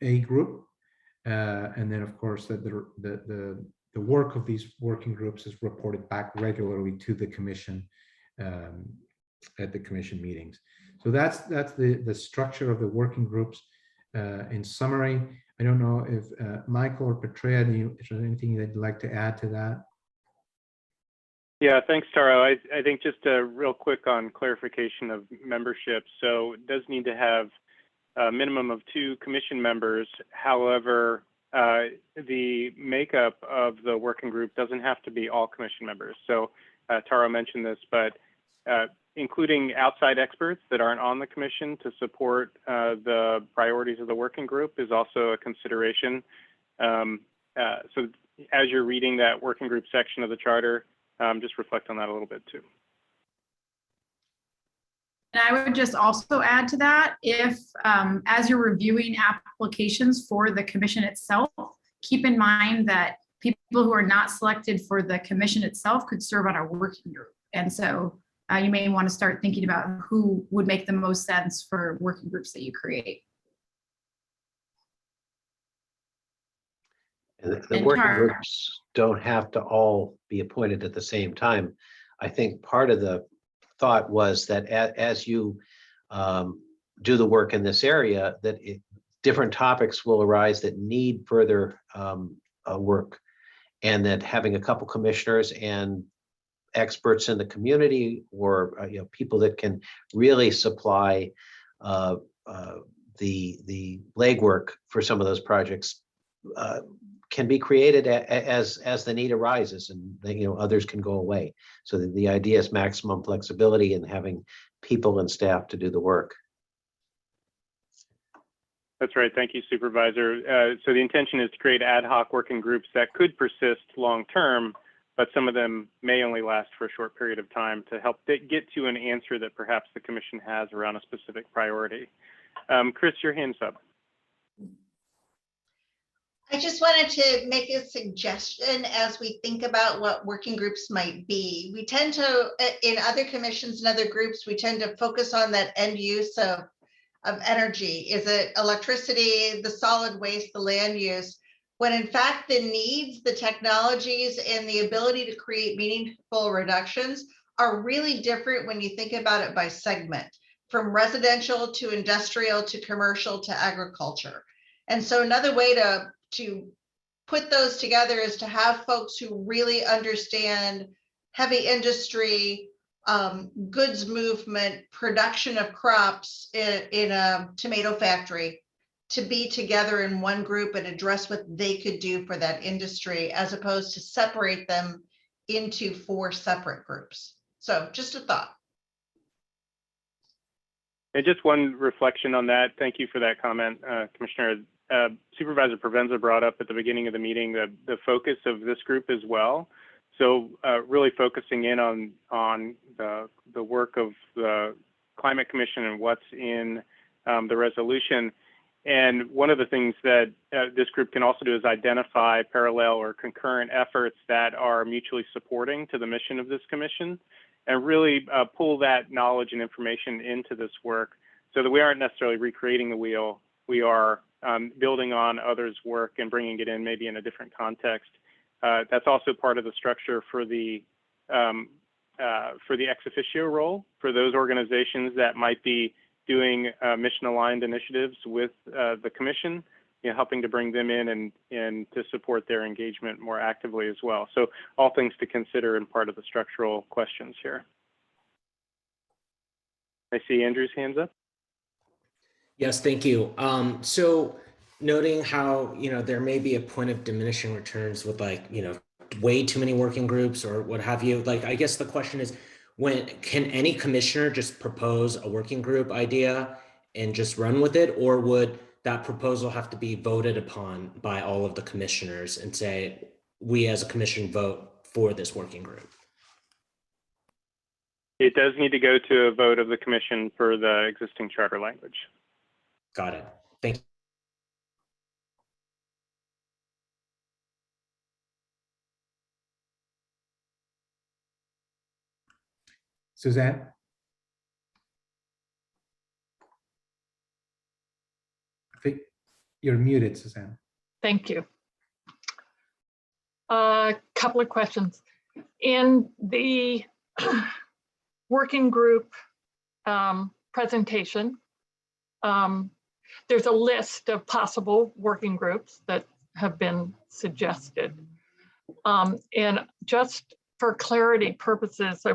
a group, and then of course that the work of these working groups is reported back regularly to the commission at the commission meetings. So that's the structure of the working groups. In summary, I don't know if Michael or Petrea, is there anything that you'd like to add to that? Yeah, thanks, Taro. I think just a real quick on clarification of membership. So it does need to have a minimum of 2 commission members. However, the makeup of the working group doesn't have to be all commission members. So Taro mentioned this, but including outside experts that aren't on the commission to support the priorities of the working group is also a consideration. So as you're reading that working group section of the charter, just reflect on that a little bit too. And I would just also add to that, if as you're reviewing applications for the commission itself, keep in mind that people who are not selected for the commission itself could serve on our working group. And so you may want to start thinking about who would make the most sense for working groups that you create. And the working groups don't have to all be appointed at the same time. I think part of the thought was that as you do the work in this area, that different topics will arise that need further work, and that having a couple commissioners and experts in the community, or people that can really supply the legwork for some of those projects can be created as the need arises, and others can go away. So the idea is maximum flexibility and having people and staff to do the work. That's right. Thank you, Supervisor. So the intention is to create ad hoc working groups that could persist long term, but some of them may only last for a short period of time to help get to an answer that perhaps the commission has around a specific priority. Chris, your hand's up. I just wanted to make a suggestion as we think about what working groups might be. We tend to, in other commissions and other groups, we tend to focus on that end use of energy. Is it electricity, the solid waste, the land use? When in fact the needs, the technologies, and the ability to create meaningful reductions are really different when you think about it by segment, from residential to industrial to commercial to agriculture. And so another way to put those together is to have folks who really understand heavy industry, goods movement, production of crops in a tomato factory, to be together in one group and address what they could do for that industry, as opposed to separate them into 4 separate groups. So just a thought. And just one reflection on that. Thank you for that comment, Commissioner. Supervisor Provenza brought up at the beginning of the meeting the focus of this group as well. So really focusing in on the work of the Climate Commission and what's in the resolution. And one of the things that this group can also do is identify parallel or concurrent efforts that are mutually supporting to the mission of this commission, and really pull that knowledge and information into this work so that we aren't necessarily recreating the wheel. We are building on others' work and bringing it in maybe in a different context. That's also part of the structure for the ex officio role for those organizations that might be doing mission-aligned initiatives with the commission, helping to bring them in and to support their engagement more actively as well. So all things to consider in part of the structural questions here. I see Andrew's hands up. Yes, thank you. So noting how, there may be a point of diminishing returns with way too many working groups or what have you, I guess the question is, can any commissioner just propose a working group idea and just run with it? Or would that proposal have to be voted upon by all of the commissioners and say, we as a commission vote for this working group? It does need to go to a vote of the commission for the existing charter language. Got it. Thank you. Suzanne? I think you're muted, Suzanne. Thank you. A couple of questions. In the working group presentation, there's a list of possible working groups that have been suggested. And just for clarity purposes,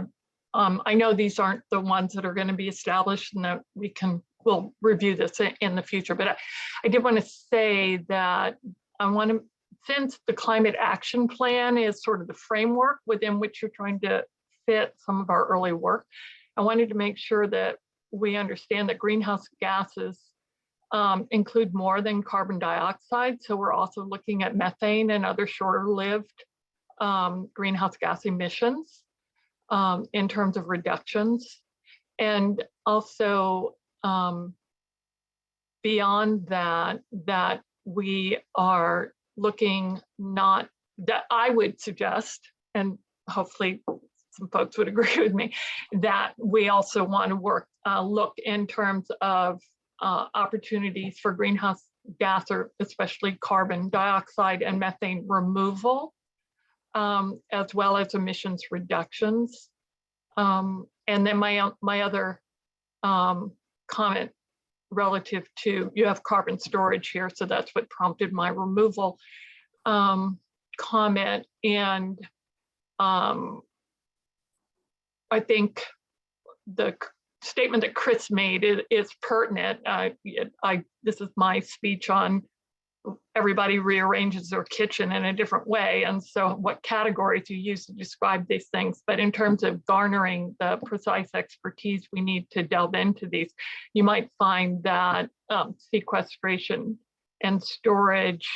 I know these aren't the ones that are going to be established and that we'll review this in the future, but I did want to say that since the climate action plan is sort of the framework within which you're trying to fit some of our early work, I wanted to make sure that we understand that greenhouse gases include more than carbon dioxide. So we're also looking at methane and other shorter lived greenhouse gas emissions in terms of reductions. And also beyond that we are looking that I would suggest, and hopefully some folks would agree with me, that we also want to look in terms of opportunities for greenhouse gas, or especially carbon dioxide and methane removal, as well as emissions reductions. And then my other comment relative to, you have carbon storage here, so that's what prompted my removal comment. And I think the statement that Chris made is pertinent. This is my speech on everybody rearranges their kitchen in a different way. And so what categories you use to describe these things, but in terms of garnering the precise expertise we need to delve into these, you might find that sequestration and storage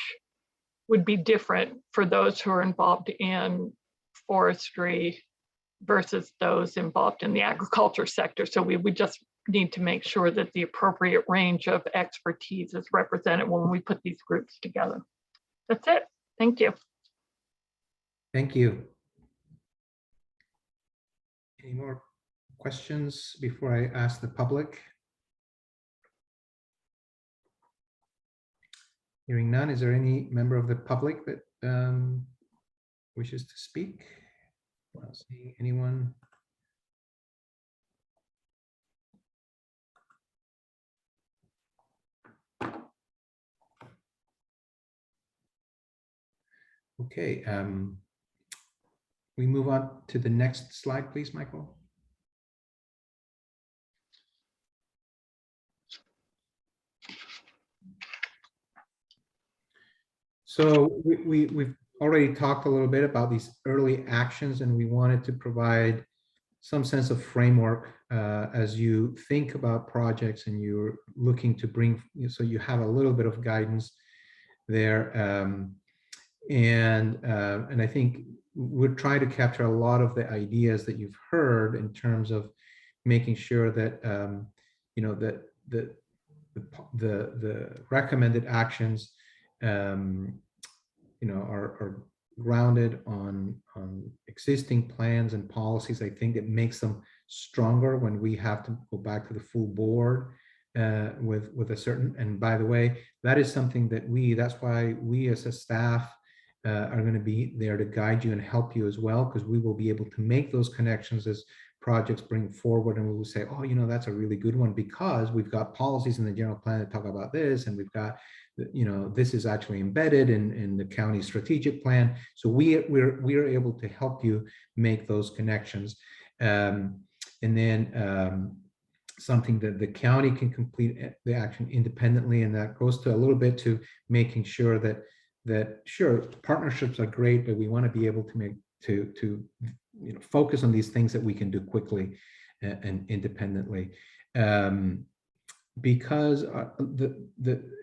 would be different for those who are involved in forestry versus those involved in the agriculture sector. So we would just need to make sure that the appropriate range of expertise is represented when we put these groups together. That's it. Thank you. Thank you. Any more questions before I ask the public? Hearing none, is there any member of the public that wishes to speak? Not seeing anyone. Okay, we move on to the next slide, please, Michael. So we've already talked a little bit about these early actions, and we wanted to provide some sense of framework as you think about projects and you're looking to bring, so you have a little bit of guidance there. And I think we're trying to capture a lot of the ideas that you've heard in terms of making sure that you know that the recommended actions, are grounded on existing plans and policies. I think it makes them stronger when we have to go back to the full board with a certain, and by the way, that is something that that's why we as a staff are going to be there to guide you and help you as well, because we will be able to make those connections as projects bring forward, and we will say, oh, that's a really good one because we've got policies in the general plan that talk about this, and we've got, this is actually embedded in the county strategic plan. So we're able to help you make those connections. And then something that the county can complete the action independently, and that goes to a little bit to making sure that sure, partnerships are great, but we want to be able to make to focus on these things that we can do quickly and independently. Because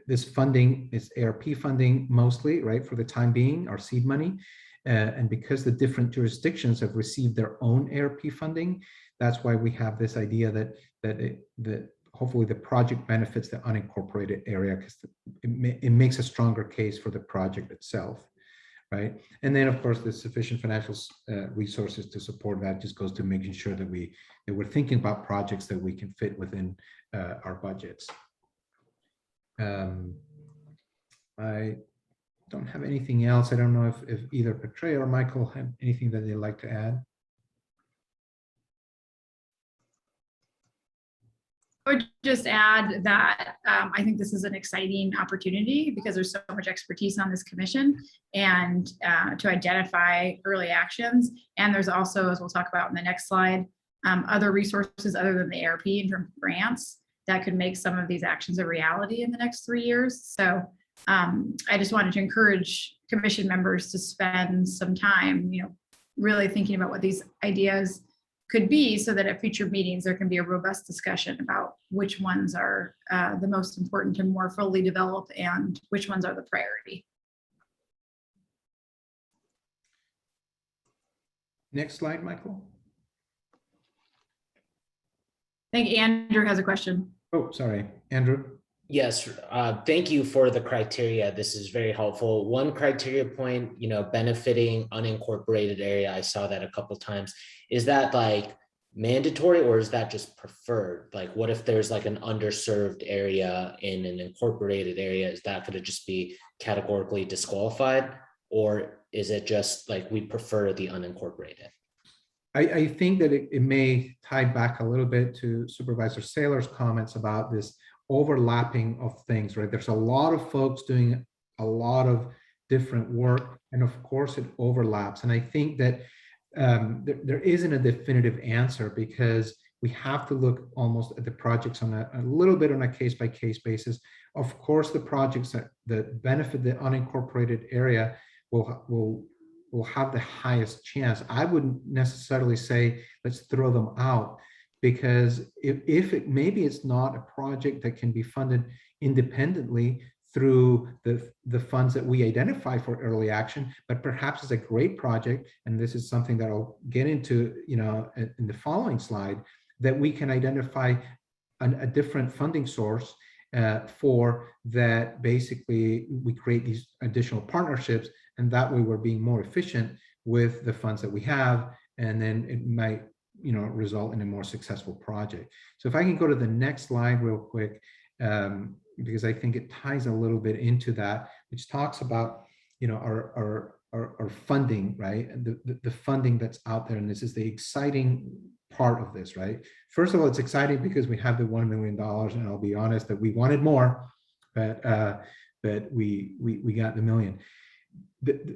this funding is ARP funding mostly, right, for the time being, our seed money, and because the different jurisdictions have received their own ARP funding, that's why we have this idea that hopefully the project benefits the unincorporated area, because it makes a stronger case for the project itself, right? And then of course the sufficient financial resources to support that just goes to making sure that we're thinking about projects that we can fit within our budgets. I don't have anything else. I don't know if either Petrea or Michael have anything that they'd like to add. I would just add that I think this is an exciting opportunity because there's so much expertise on this commission, and to identify early actions. And there's also, as we'll talk about in the next slide, other resources other than the ARP in terms of grants that could make some of these actions a reality in the next 3 years. So I just wanted to encourage commission members to spend some time, really thinking about what these ideas could be, so that at future meetings there can be a robust discussion about which ones are the most important to more fully develop and which ones are the priority. Next slide, Michael. I think Andrew has a question. Oh, sorry, Andrew. Yes, thank you for the criteria. This is very helpful. One criteria point, benefiting unincorporated area. I saw that a couple of times. Is that like mandatory, or is that just preferred? Like, what if there's like an underserved area in an incorporated area? Is that going to just be categorically disqualified, or is it just like we prefer the unincorporated? I think that it may tie back a little bit to Supervisor Saylor's comments about this overlapping of things, right? There's a lot of folks doing a lot of different work, and of course it overlaps. And I think that there isn't a definitive answer, because we have to look almost at the projects on a little bit on a case-by-case basis. Of course, the projects that benefit the unincorporated area will have the highest chance. I wouldn't necessarily say let's throw them out, because if maybe it's not a project that can be funded independently through the funds that we identify for early action, but perhaps it's a great project, and this is something that I'll get into in the following slide, that we can identify a different funding source for that. Basically we create these additional partnerships, and that way we're being more efficient with the funds that we have, and then it might result in a more successful project. So if I can go to the next slide real quick, because I think it ties a little bit into that, which talks about our funding, right? And the funding that's out there, and this is the exciting part of this, right? First of all, it's exciting because we have the $1 million, and I'll be honest that we wanted more, but we got the million.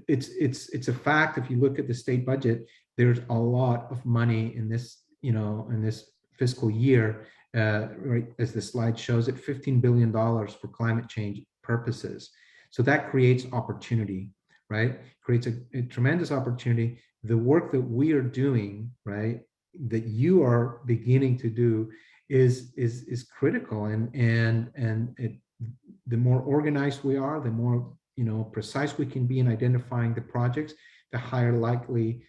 It's a fact. If you look at the state budget, there's a lot of money in this, in this fiscal year, right? As the slide shows it, $15 billion for climate change purposes. So that creates opportunity, right? Creates a tremendous opportunity. The work that we are doing, right, that you are beginning to do is critical, and the more organized we are, the more precise we can be in identifying the projects, the higher likely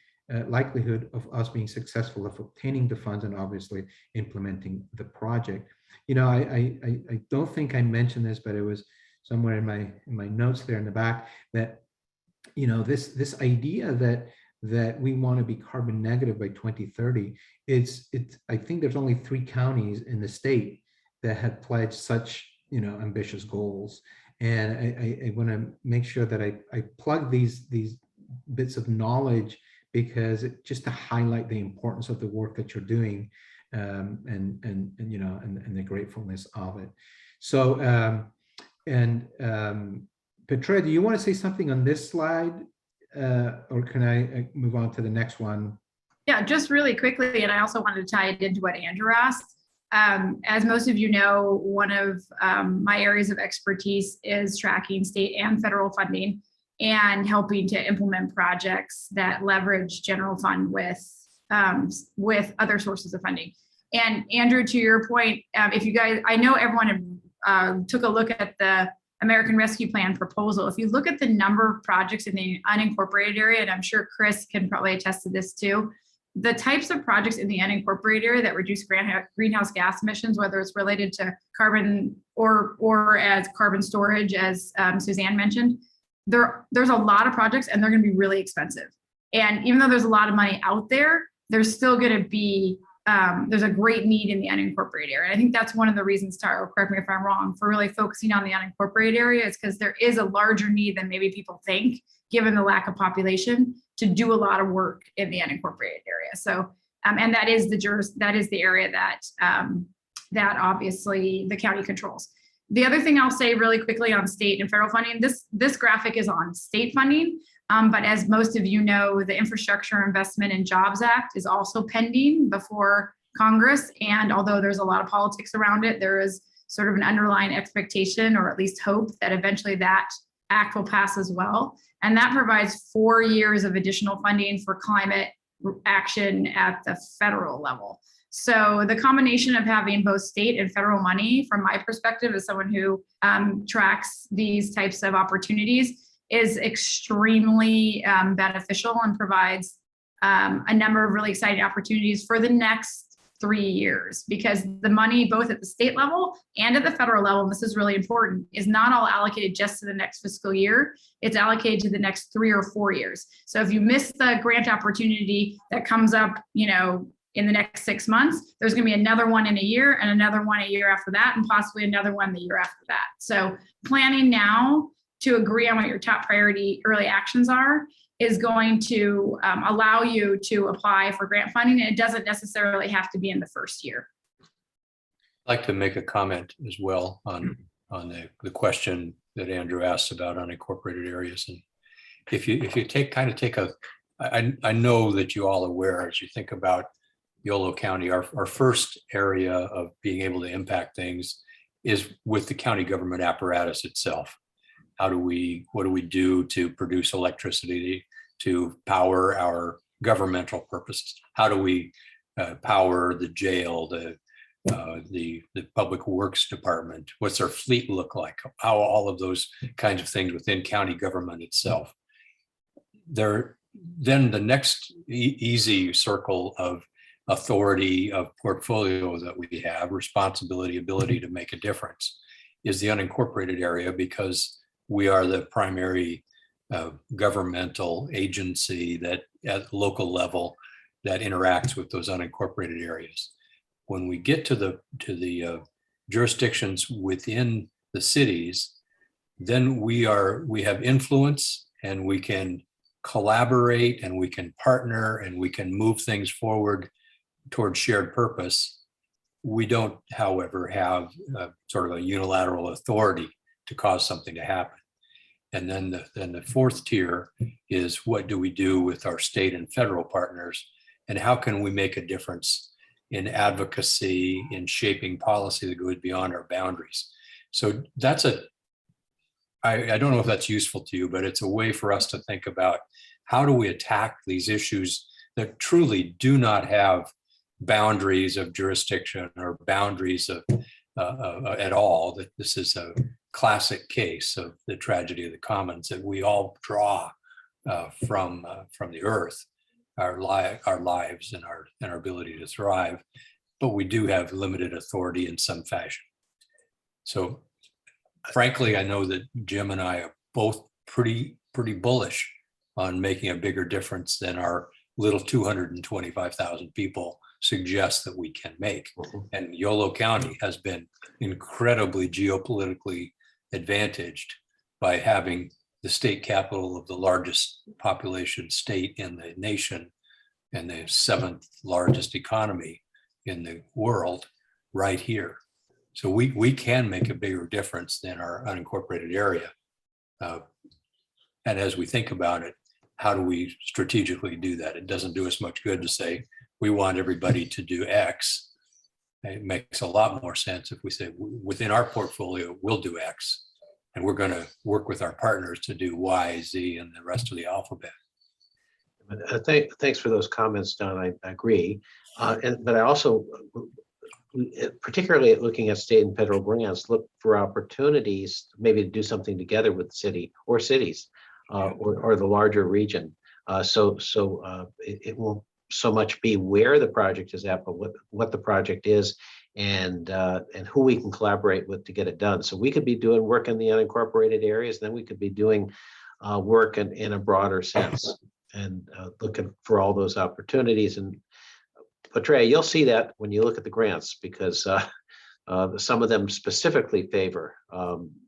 likelihood of us being successful of obtaining the funds and obviously implementing the project. You know, I don't think I mentioned this, but it was somewhere in my notes there in the back that, you know, this idea that we want to be carbon negative by 2030, I think there's only 3 counties in the state that have pledged such, you know, ambitious goals. And I want to make sure that I plug these bits of knowledge, because just to highlight the importance of the work that you're doing, and you know, and the gratefulness of it. So Petra, do you want to say something on this slide, or can I move on to the next one? Yeah, just really quickly, and I also wanted to tie it into what Andrew asked. As most of you know, one of my areas of expertise is tracking state and federal funding and helping to implement projects that leverage general fund with other sources of funding. And Andrew, to your point, if you guys, I know everyone took a look at the American Rescue Plan proposal. If you look at the number of projects in the unincorporated area, and I'm sure Chris can probably attest to this too, the types of projects in the unincorporated area that reduce greenhouse gas emissions, whether it's related to carbon or as carbon storage, as Suzanne mentioned, there's a lot of projects and they're going to be really expensive. And even though there's a lot of money out there, there's still going to be, there's a great need in the unincorporated area. And I think that's one of the reasons, Taro, correct me if I'm wrong, for really focusing on the unincorporated area is because there is a larger need than maybe people think, given the lack of population, to do a lot of work in the unincorporated area. So, and that is the area that that obviously the county controls. The other thing I'll say really quickly on state and federal funding, this graphic is on state funding, but as most of you know, the Infrastructure Investment and Jobs Act is also pending before Congress. And although there's a lot of politics around it, there is sort of an underlying expectation, or at least hope, that eventually that act will pass as well. And that provides 4 years of additional funding for climate action at the federal level. So the combination of having both state and federal money, from my perspective as someone who tracks these types of opportunities, is extremely beneficial and provides a number of really exciting opportunities for the next 3 years, because the money both at the state level and at the federal level, and this is really important, is not all allocated just to the next fiscal year. It's allocated to the next 3 or 4 years. So if you miss the grant opportunity that comes up, you know, in the next 6 months, there's going to be another one in a year and another one a year after that, and possibly another one the year after that. So planning now to agree on what your top priority early actions are is going to allow you to apply for grant funding. And it doesn't necessarily have to be in the first year. I'd like to make a comment as well on the question that Andrew asked about unincorporated areas. And if you take I know that you all are aware, as you think about Yolo County, our first area of being able to impact things is with the county government apparatus itself. What do we do to produce electricity to power our governmental purposes? How do we power the jail, the public works department? What's our fleet look like? How all of those kinds of things within county government itself. Then the next easy circle of authority, of portfolio that we have, responsibility, ability to make a difference, is the unincorporated area, because we are the primary governmental agency that at local level that interacts with those unincorporated areas. When we get to the jurisdictions within the cities, then we have influence, and we can collaborate, and we can partner, and we can move things forward towards shared purpose. We don't, however, have sort of a unilateral authority to cause something to happen. And then the fourth tier is, what do we do with our state and federal partners, and how can we make a difference in advocacy, in shaping policy that goes beyond our boundaries? So that's I don't know if that's useful to you, but it's a way for us to think about how do we attack these issues that truly do not have boundaries of jurisdiction or boundaries of at all. That this is a classic case of the tragedy of the commons, that we all draw from the earth our lives and our ability to thrive, but we do have limited authority in some fashion. So frankly, I know that Jim and I are both pretty bullish on making a bigger difference than our little 225,000 people suggest that we can make. And Yolo County has been incredibly geopolitically advantaged by having the state capital of the largest population state in the nation and the 7th largest economy in the world right here. So we can make a bigger difference than our unincorporated area. And as we think about it, how do we strategically do that? It doesn't do us much good to say, we want everybody to do X. It makes a lot more sense if we say, within our portfolio, we'll do X. And we're going to work with our partners to do Y, Z, and the rest of the alphabet. Thanks for those comments, Don. I agree. But I also, particularly looking at state and federal grants, look for opportunities maybe to do something together with the city or cities or the larger region. So it won't so much be where the project is at, but what the project is and who we can collaborate with to get it done. So we could be doing work in the unincorporated areas, then we could be doing work in a broader sense and looking for all those opportunities. And Patria, you'll see that when you look at the grants, because some of them specifically favor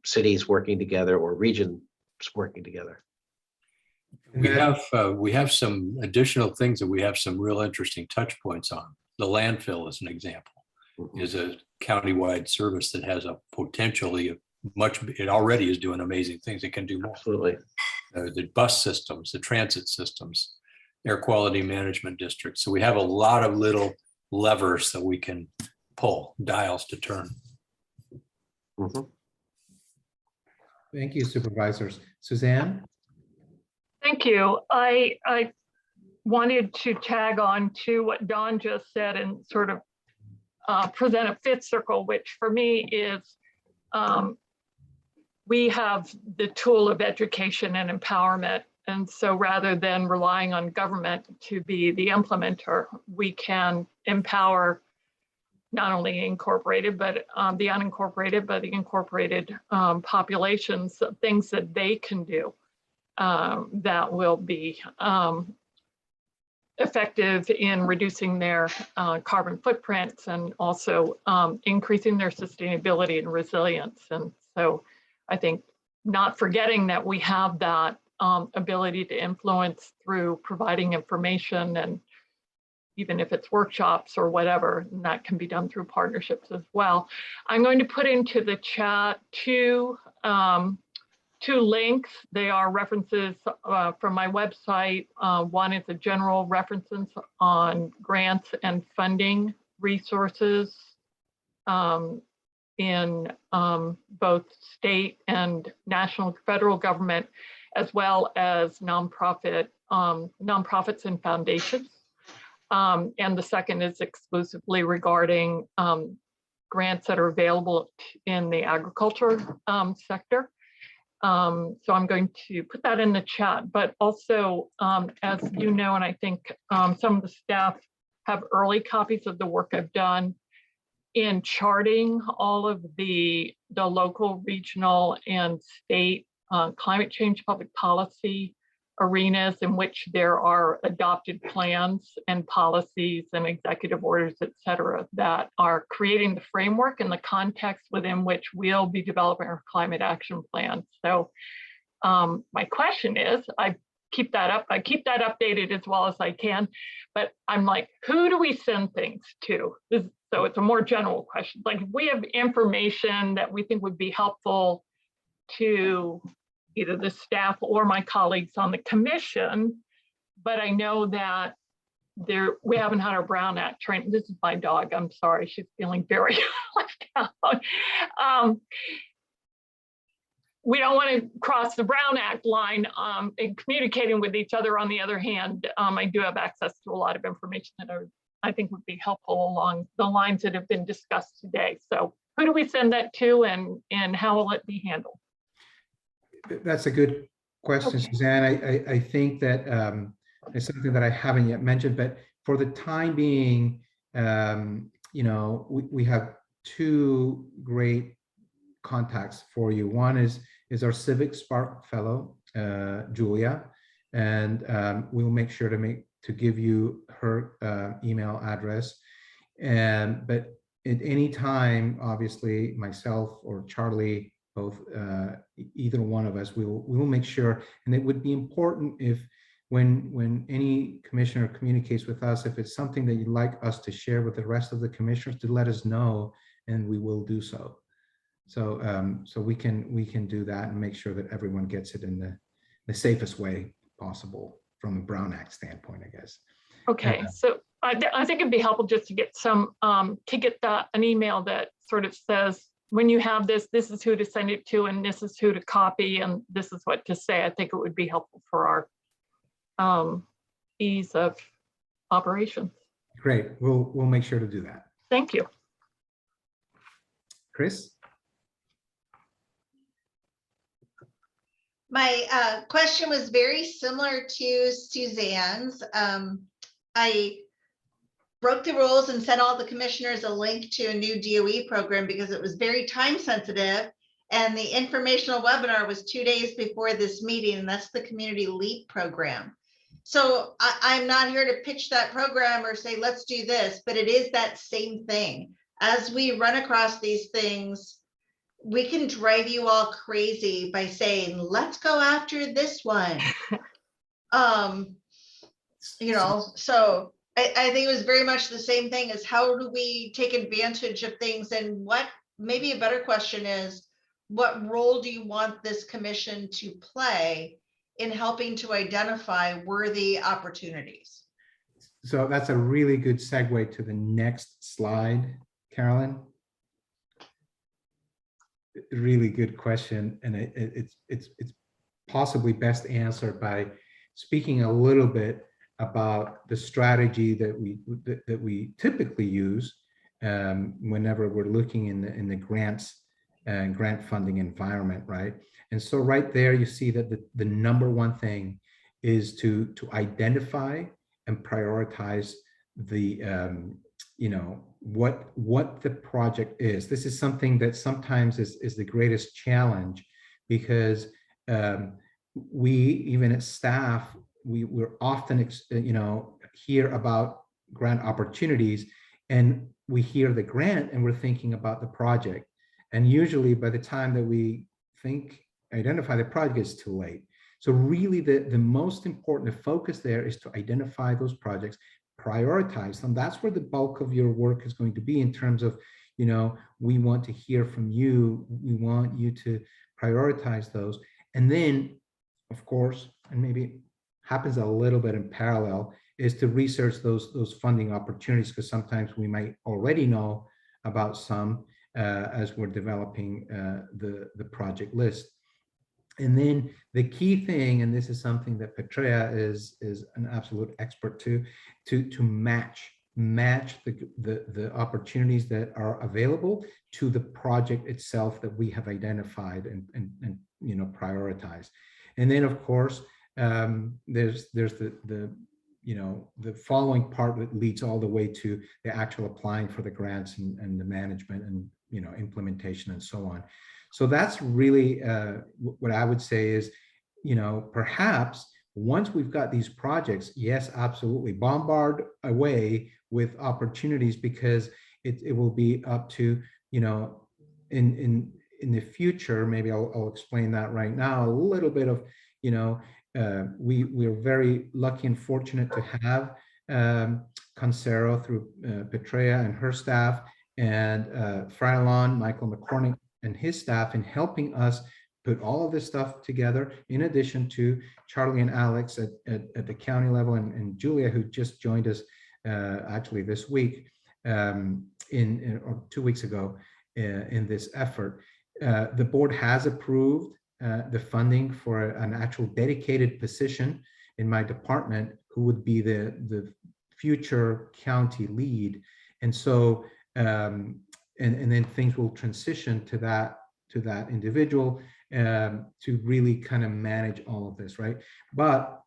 cities working together or regions working together. We have some additional things that we have some real interesting touch points on. The landfill, as an example, is a countywide service that has a potentially it already is doing amazing things. It can do more. Absolutely. The bus systems, the transit systems, air quality management districts. So we have a lot of little levers that we can pull, dials to turn. Thank you, supervisors. Suzanne? Thank you. I wanted to tag on to what Don just said and sort of present a fifth circle, which for me is we have the tool of education and empowerment. And so rather than relying on government to be the implementer, we can empower not only incorporated, but the unincorporated, but the incorporated populations, things that they can do that will be effective in reducing their carbon footprints and also increasing their sustainability and resilience. And so I think not forgetting that we have that ability to influence through providing information, and even if it's workshops or whatever, and that can be done through partnerships as well. I'm going to put into the chat two links. They are references from my website. One is a general references on grants and funding resources in both state and national federal government, as well as nonprofits and foundations. And the second is exclusively regarding grants that are available in the agriculture sector. So I'm going to put that in the chat, but also, as you know, and I think some of the staff have early copies of the work I've done in charting all of the local, regional, and state climate change public policy arenas in which there are adopted plans and policies and executive orders, et cetera, that are creating the framework and the context within which we'll be developing our climate action plan. So my question is, I keep that updated as well as I can, but I'm like, who do we send things to? So it's a more general question. Like, if we have information that we think would be helpful to either the staff or my colleagues on the commission, but I know that we haven't had our Brown Act training. This is my dog, I'm sorry, she's feeling very left out. We don't want to cross the Brown Act line in communicating with each other. On the other hand, I do have access to a lot of information that I think would be helpful along the lines that have been discussed today. So who do we send that to, and how will it be handled? That's a good question, okay. Suzanne. I think that It's something that I haven't yet mentioned, but for the time being, we have two great contacts for you. One is our Civic Spark Fellow, Julia, and we'll make sure to give you her email address. But at any time, obviously, myself or Charlie, both, either one of us, we will make sure. And it would be important if when any commissioner communicates with us, if it's something that you'd like us to share with the rest of the commissioners, to let us know, and we will do so. So we can do that and make sure that everyone gets it in the safest way possible from a Brown Act standpoint, I guess. Okay, so I think it'd be helpful just to get an email that sort of says, when you have this is who to send it to, and this is who to copy, and this is what to say. I think it would be helpful for our ease of operation. Great, we'll make sure to do that. Thank you. Chris? My question was very similar to Suzanne's. I broke the rules and sent all the commissioners a link to a new DOE program because it was very time sensitive. And the informational webinar was 2 days before this meeting, and that's the Community Leap program. So I'm not here to pitch that program or say, let's do this, but it is that same thing. As we run across these things, we can drive you all crazy by saying, let's go after this one. So I think it was very much the same thing as how do we take advantage of things, and what, maybe a better question is, what role do you want this commission to play in helping to identify worthy opportunities? So that's a really good segue to the next slide, Carolyn. Really good question, and it's possibly best answered by speaking a little bit about the strategy that we typically use whenever we're looking in the grants and grant funding environment, right? And so right there, you see that the number one thing is to identify and prioritize the what the project is. This is something that sometimes is the greatest challenge, because we, even as staff, we're often hear about grant opportunities, and we hear the grant and we're thinking about the project, and usually by the time that we identify the project, it's too late. So really the most important focus there is to identify those projects, prioritize them. That's where the bulk of your work is going to be, in terms of, we want to hear from you. We want you to prioritize those. And then, of course, and maybe happens a little bit in parallel, is to research those funding opportunities, because sometimes we might already know about some as we're developing the project list. And then the key thing, and this is something that Petrea is an absolute expert to match the opportunities that are available to the project itself that we have identified and prioritized. And then, of course, there's the following part that leads all the way to the actual applying for the grants and the management and implementation and so on. So that's really what I would say is, perhaps once we've got these projects, yes, absolutely, bombard away with opportunities, because it will be up to, in the future, maybe I'll explain that right now, a little bit of, we're very lucky and fortunate to have Concero through Petrea and her staff, and Frilon, Michael McCormick and his staff, in helping us put all of this stuff together, in addition to Charlie and Alex at the county level, and Julia, who just joined us actually this week, or 2 weeks ago, in this effort. The board has approved the funding for an actual dedicated position in my department, who would be the future county lead. And so, and then things will transition to that individual to really kind of manage all of this, right? But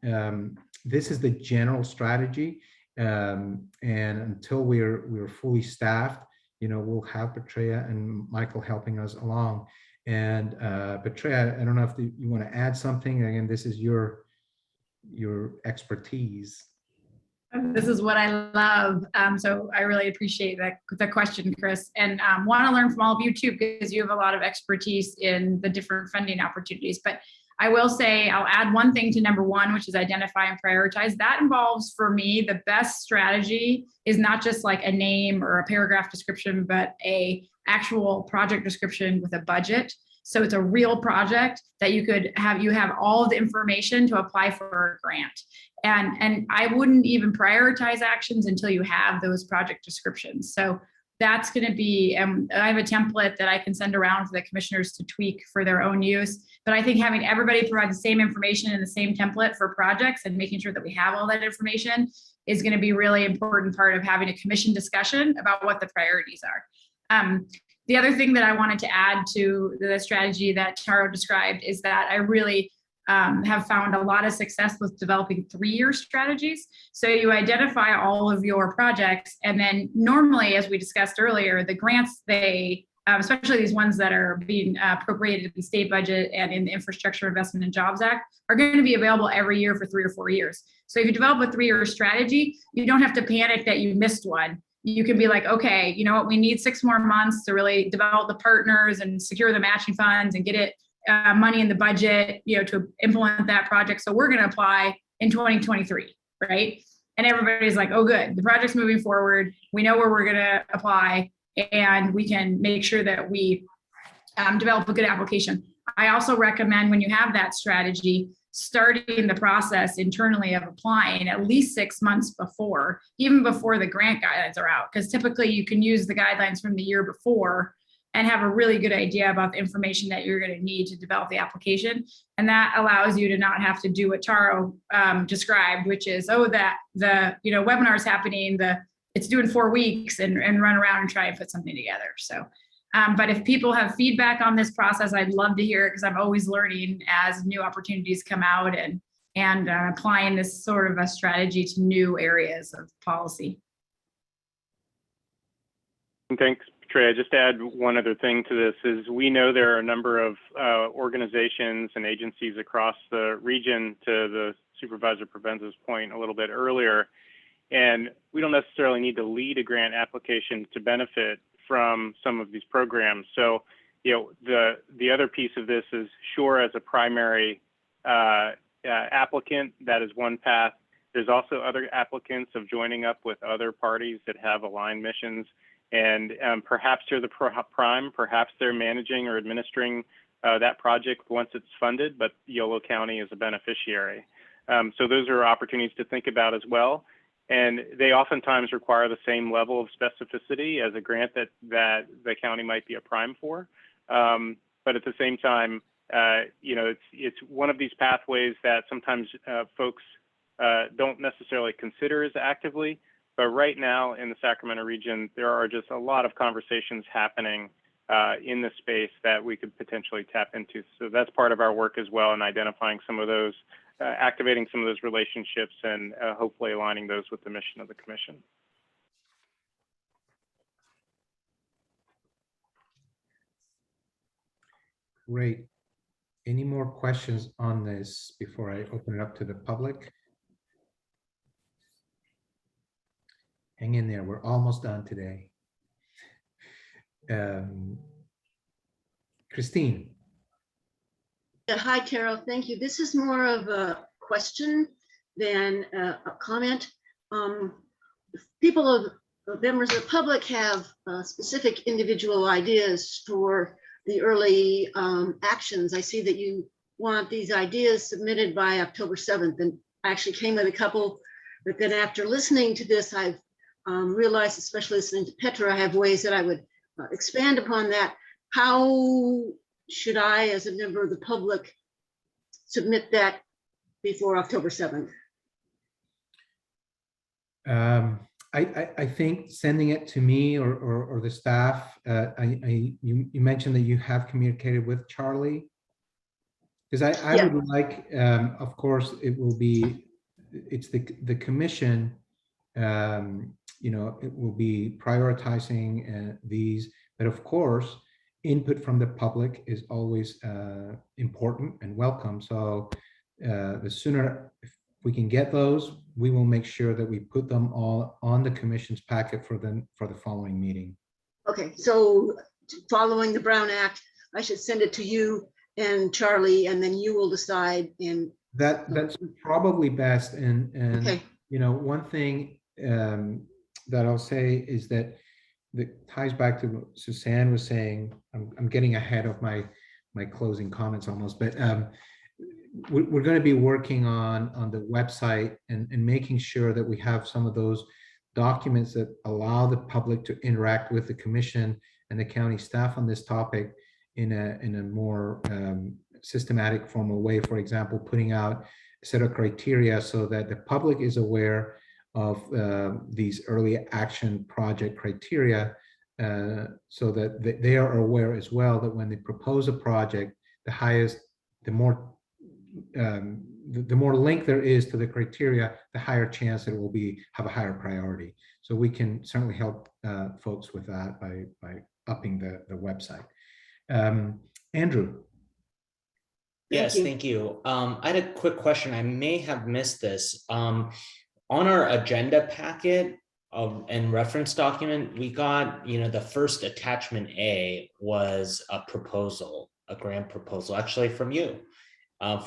this is the general strategy. And until we're fully staffed, we'll have Petrea and Michael helping us along. And Petrea, I don't know if you want to add something. Again, this is your expertise. This is what I love. So I really appreciate the question, Chris, and want to learn from all of you too, because you have a lot of expertise in the different funding opportunities. But I will say, I'll add one thing to number one, which is identify and prioritize. That involves, for me, the best strategy is not just like a name or a paragraph description, but a actual project description with a budget. So it's a real project that you have all of the information to apply for a grant. And I wouldn't even prioritize actions until you have those project descriptions. So that's going to be, I have a template that I can send around for the commissioners to tweak for their own use. But I think having everybody provide the same information in the same template for projects and making sure that we have all that information is going to be really important part of having a commission discussion about what the priorities are. The other thing that I wanted to add to the strategy that Taro described is that I really have found a lot of success with developing 3-year strategies. So you identify all of your projects, and then normally, as we discussed earlier, the grants, especially these ones that are being appropriated in the state budget and in the Infrastructure Investment and Jobs Act, are going to be available every year for 3 or 4 years. So if you develop a 3-year strategy, you don't have to panic that you missed one. You can be like, okay, you know what, we need 6 more months to really develop the partners and secure the matching funds and get it money in the budget, to implement that project. So we're going to apply in 2023, right? And everybody's like, oh, good, the project's moving forward. We know where we're going to apply, and we can make sure that we develop a good application. I also recommend, when you have that strategy, starting the process internally of applying at least 6 months before, even before the grant guidelines are out, because typically you can use the guidelines from the year before and have a really good idea about the information that you're going to need to develop the application. And that allows you to not have to do what Taro described, which is, that the webinar is happening, it's due in 4 weeks, and run around and try and put something together. So, but if people have feedback on this process, I'd love to hear it, because I'm always learning as new opportunities come out and applying this sort of a strategy to new areas of policy. Thanks, Trey. Just to add one other thing to this is, we know there are a number of organizations and agencies across the region, to the Supervisor Provenza's point a little bit earlier, and we don't necessarily need to lead a grant application to benefit from some of these programs. So, the other piece of this is, sure, as a primary applicant, that is one path. There's also other applicants of joining up with other parties that have aligned missions. And perhaps they're the prime, perhaps they're managing or administering that project once it's funded, but Yolo County is a beneficiary. So those are opportunities to think about as well. And they oftentimes require the same level of specificity as a grant that the county might be a prime for. But at the same time, it's one of these pathways that sometimes folks don't necessarily consider as actively. But right now in the Sacramento region, there are just a lot of conversations happening in this space that we could potentially tap into. So that's part of our work as well, in identifying some of those, activating some of those relationships, and hopefully aligning those with the mission of the commission. Great. Any more questions on this before I open it up to the public? Hang in there, we're almost done today. Christine. Yeah, hi, Taro. Thank you. This is more of a question than a comment. People members of the public have specific individual ideas for the early actions. I see that you want these ideas submitted by October 7th, and I actually came with a couple, but then after listening to this, I've realized, especially listening to Petra, I have ways that I would expand upon that. How should I, as a member of the public, submit that before October 7th? I think sending it to me or the staff. You mentioned that you have communicated with Charlie, because I Yeah. would like, of course, it will be it's the commission, it will be prioritizing these, but of course, input from the public is always important and welcome. So the sooner if we can get those, we will make sure that we put them all on the commission's packet for the following meeting. Okay, so following the Brown Act, I should send it to you and Charlie, and then you will decide in. That's probably best. And Okay. one thing that I'll say is that ties back to what Suzanne was saying. I'm getting ahead of my closing comments almost, but we're going to be working on the website and making sure that we have some of those documents that allow the public to interact with the commission and the county staff on this topic in a more systematic, formal way. For example, putting out a set of criteria so that the public is aware of these early action project criteria, so that they are aware as well that when they propose a project, the more link there is to the criteria, the higher chance that it will have a higher priority. So we can certainly help folks with that by upping the website. Andrew. Yes, thank you. I had a quick question. I may have missed this. On our agenda packet and reference document, we got, the first attachment A was a proposal, a grant proposal, actually from you,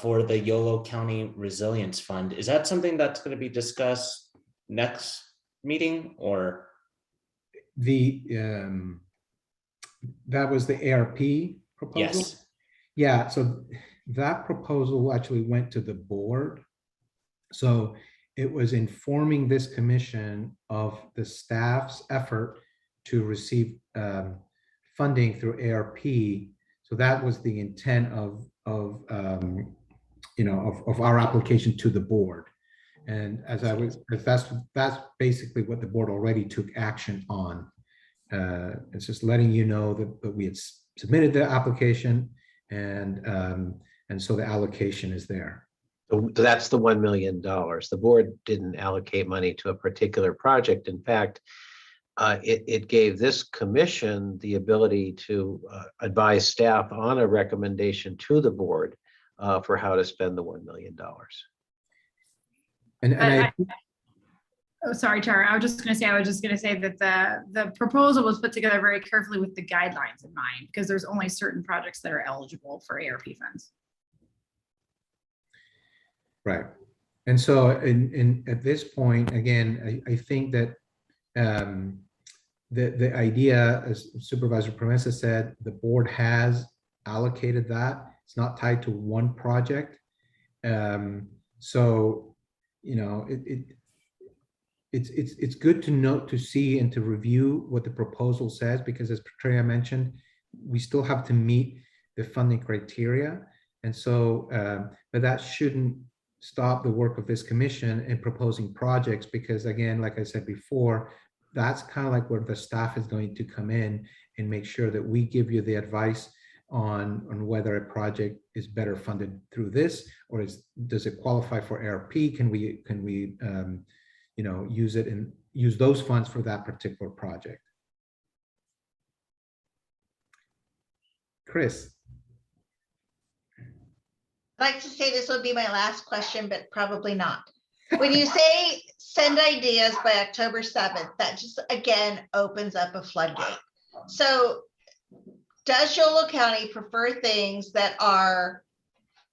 for the Yolo County Resilience Fund. Is that something that's going to be discussed next meeting, or? That was the ARP proposal? Yes. Yeah, so that proposal actually went to the board. So it was informing this commission of the staff's effort to receive funding through ARP. So that was the intent of our application to the board. And that's basically what the board already took action on. It's just letting you know that we had submitted the application, and so the allocation is there. So that's the $1 million. The board didn't allocate money to a particular project. In fact, it gave this commission the ability to advise staff on a recommendation to the board for how to spend the $1 million. Oh, sorry, Tara. I was just going to say that the proposal was put together very carefully with the guidelines in mind, because there's only certain projects that are eligible for ARP funds. Right. And so at this point, again, I think that the idea, as Supervisor Promesa said, the board has allocated that. It's not tied to one project. So, it's good to note, to see, and to review what the proposal says, because as Patria mentioned, we still have to meet the funding criteria. And so, but that shouldn't stop the work of this commission in proposing projects, because again, like I said before, that's kind of like where the staff is going to come in and make sure that we give you the advice on whether a project is better funded through this, or does it qualify for ARP? Can we use it and use those funds for that particular project? Chris. I'd like to say this will be my last question, but probably not. When you say send ideas by October 7th, that just again opens up a floodgate. So does Yolo County prefer things that are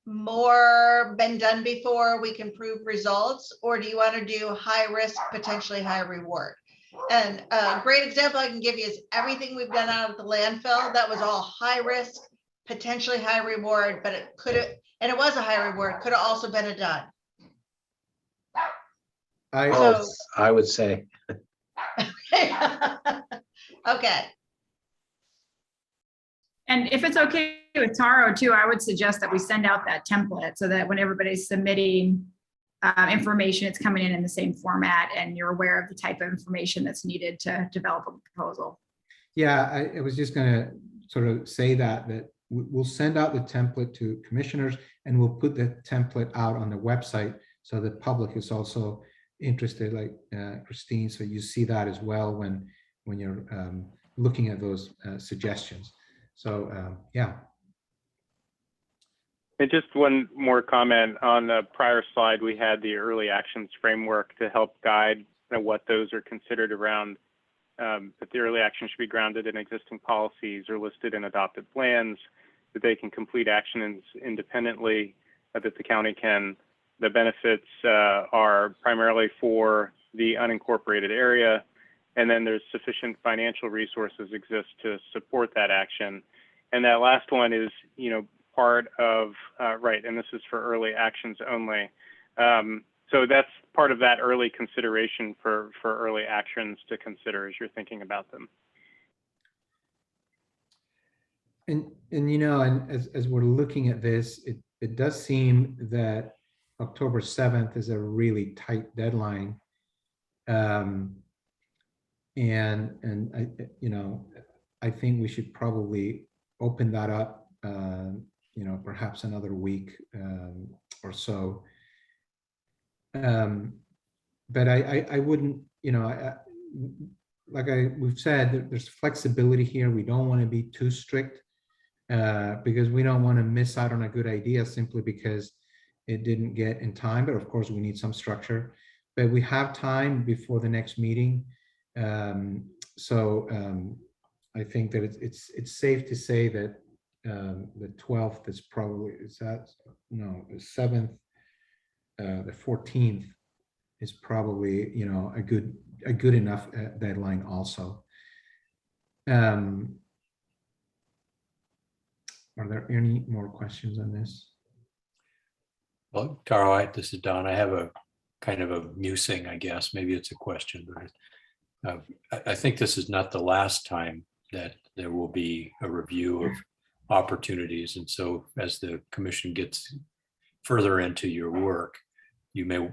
more been done before, we can prove results, or do you want to do high risk, potentially high reward? And a great example I can give you is everything we've done out of the landfill. That was all high risk, potentially high reward, but it could have, and it was a high reward, could have also been a dud. I would say. Okay. And if it's okay with Taro too, I would suggest that we send out that template so that when everybody's submitting information, it's coming in the same format and you're aware of the type of information that's needed to develop a proposal. Yeah, I was just going to sort of say that we'll send out the template to commissioners, and we'll put the template out on the website So the public is also interested, like Christine. So you see that as well when you're looking at those suggestions. So yeah. And just one more comment on the prior slide, we had the early actions framework to help guide what those are considered around, that the early action should be grounded in existing policies or listed in adopted plans, that they can complete actions independently, that the county can. The benefits are primarily for the unincorporated area, and then there's sufficient financial resources exist to support that action. And that last one is, part of, right, and this is for early actions only. So that's part of that early consideration for early actions to consider as you're thinking about them. And and as we're looking at this, it does seem that October 7th is a really tight deadline. And I think we should probably open that up, perhaps another week or so. But I wouldn't, we've said, there's flexibility here. We don't want to be too strict because we don't want to miss out on a good idea simply because it didn't get in time. But of course, we need some structure. But we have time before the next meeting. I think that it's safe to say that the 12th is probably, the 7th, the 14th is probably, a good enough deadline also. Are there any more questions on this? Well, Carl, this is Don. I have a kind of a musing, I guess. Maybe it's a question, but I think this is not the last time that there will be a review of opportunities. And so as the commission gets further into your work, you may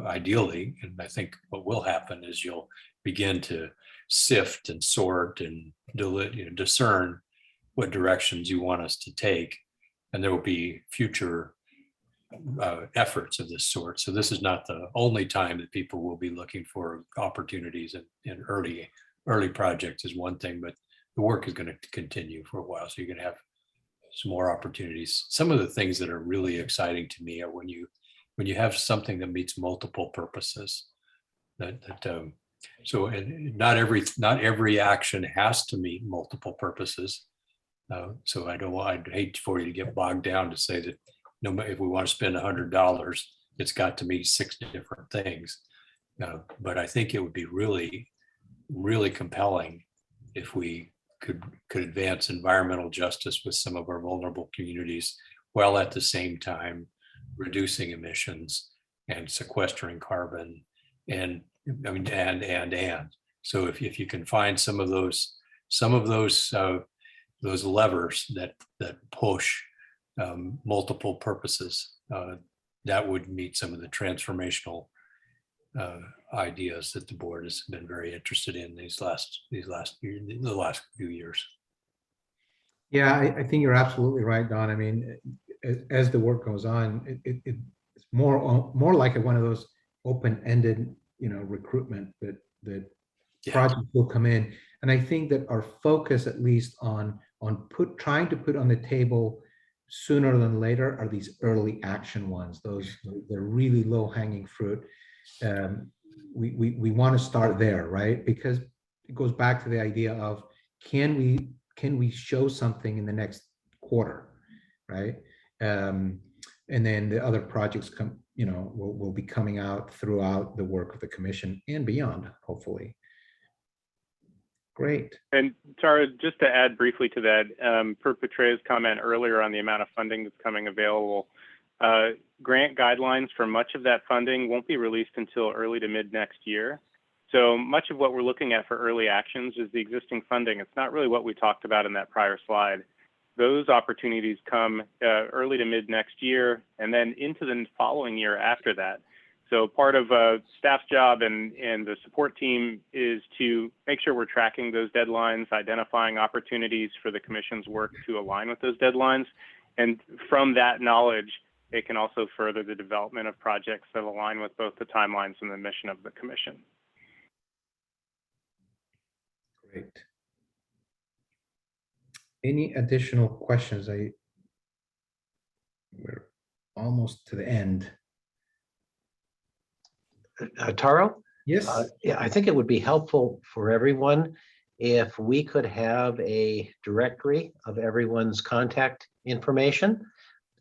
ideally, and I think what will happen is you'll begin to sift and sort and discern what directions you want us to take. And there will be future efforts of this sort. So this is not the only time that people will be looking for opportunities, and early projects is one thing, but the work is going to continue for a while. So you're going to have some more opportunities. Some of the things that are really exciting to me are when you have something that meets multiple purposes. So and not every action has to meet multiple purposes. So I'd hate for you to get bogged down to say that if we want to spend $100, it's got to meet 6 different things. But I think it would be really, really compelling if we could advance environmental justice with some of our vulnerable communities, while at the same time reducing emissions and sequestering carbon, and so if you can find some of those levers that push multiple purposes, that would meet some of the transformational ideas that the board has been very interested in the last few years. Yeah, I think you're absolutely right, Don. I mean, as the work goes on, it's more like one of those open-ended, recruitment that projects will come in. And I think that our focus, at least on trying to put on the table sooner than later, are these early action ones. They're really low-hanging fruit. We want to start there, right? Because it goes back to the idea of can we show something in the next quarter, right? And then the other projects will be coming out throughout the work of the commission and beyond, hopefully. Great. And Tara, just to add briefly to that, per Petrea's comment earlier on the amount of funding that's coming available, grant guidelines for much of that funding won't be released until early to mid next year. So much of what we're looking at for early actions is the existing funding. It's not really what we talked about in that prior slide. Those opportunities come early to mid next year, and then into the following year after that. So part of staff's job and the support team is to make sure we're tracking those deadlines, identifying opportunities for the commission's work to align with those deadlines. And from that knowledge, it can also further the development of projects that align with both the timelines and the mission of the commission. Great. Any additional questions? We're almost to the end. Taro? Yes. Yeah, I think it would be helpful for everyone if we could have a directory of everyone's contact information,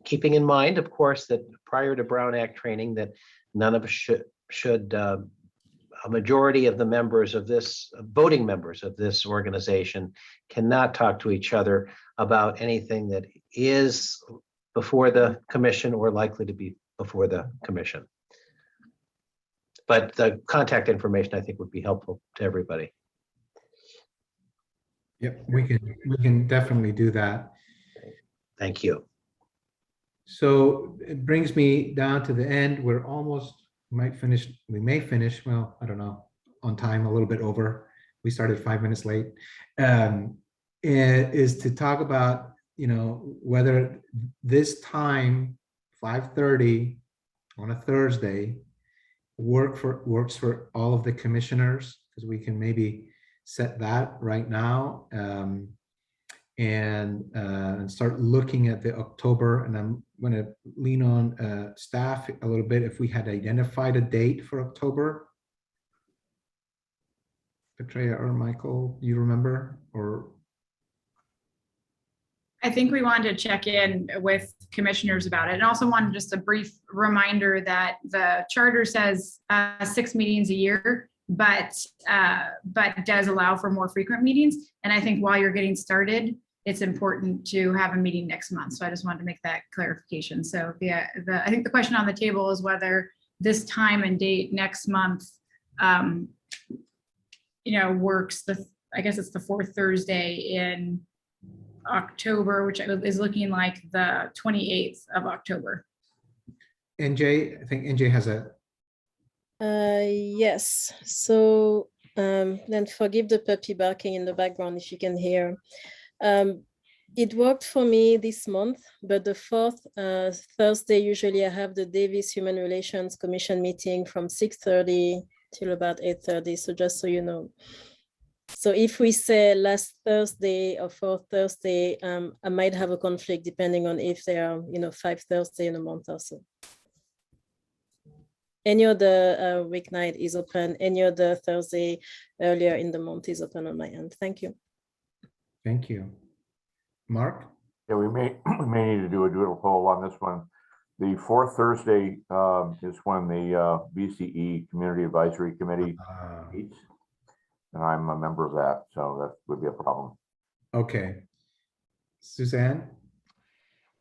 keeping in mind, of course, that prior to Brown Act training, that none of us should a majority of the members of this, voting members of this organization cannot talk to each other about anything that is before the commission or likely to be before the commission. But the contact information, I think, would be helpful to everybody. Yep, we can definitely do that. Thank you. So it brings me down to the end. We're almost, we may finish, well, I don't know, on time, a little bit over. We started 5 minutes late. Is to talk about, whether this time, 5:30 on a Thursday, works for all of the commissioners, because we can maybe set that right now and start looking at the October. And I'm going to lean on staff a little bit if we had identified a date for October. Petrea or Michael, you remember? Or I think we wanted to check in with commissioners about it, and also wanted just a brief reminder that the charter says 6 meetings a year, but does allow for more frequent meetings. And I think while you're getting started, it's important to have a meeting next month. So I just wanted to make that clarification. So I think the question on the table is whether this time and date next month, works. I guess it's the fourth Thursday in October, which is looking like the 28th of October. NJ, I think NJ has a. Yes. So then forgive the puppy barking in the background if you can hear. It worked for me this month, but the fourth Thursday, usually I have the Davis Human Relations Commission meeting from 6:30 till about 8:30. So just so you know. So if we say last Thursday or fourth Thursday, I might have a conflict depending on if there are, 5 Thursdays in a month or so. Any other weeknight is open. Any other Thursday earlier in the month is open on my end. Thank you. Thank you. Mark? Yeah, we may need to do a doodle poll on this one. The fourth Thursday is when the BCE Community Advisory Committee meets. And I'm a member of that, so that would be a problem. Okay. Suzanne?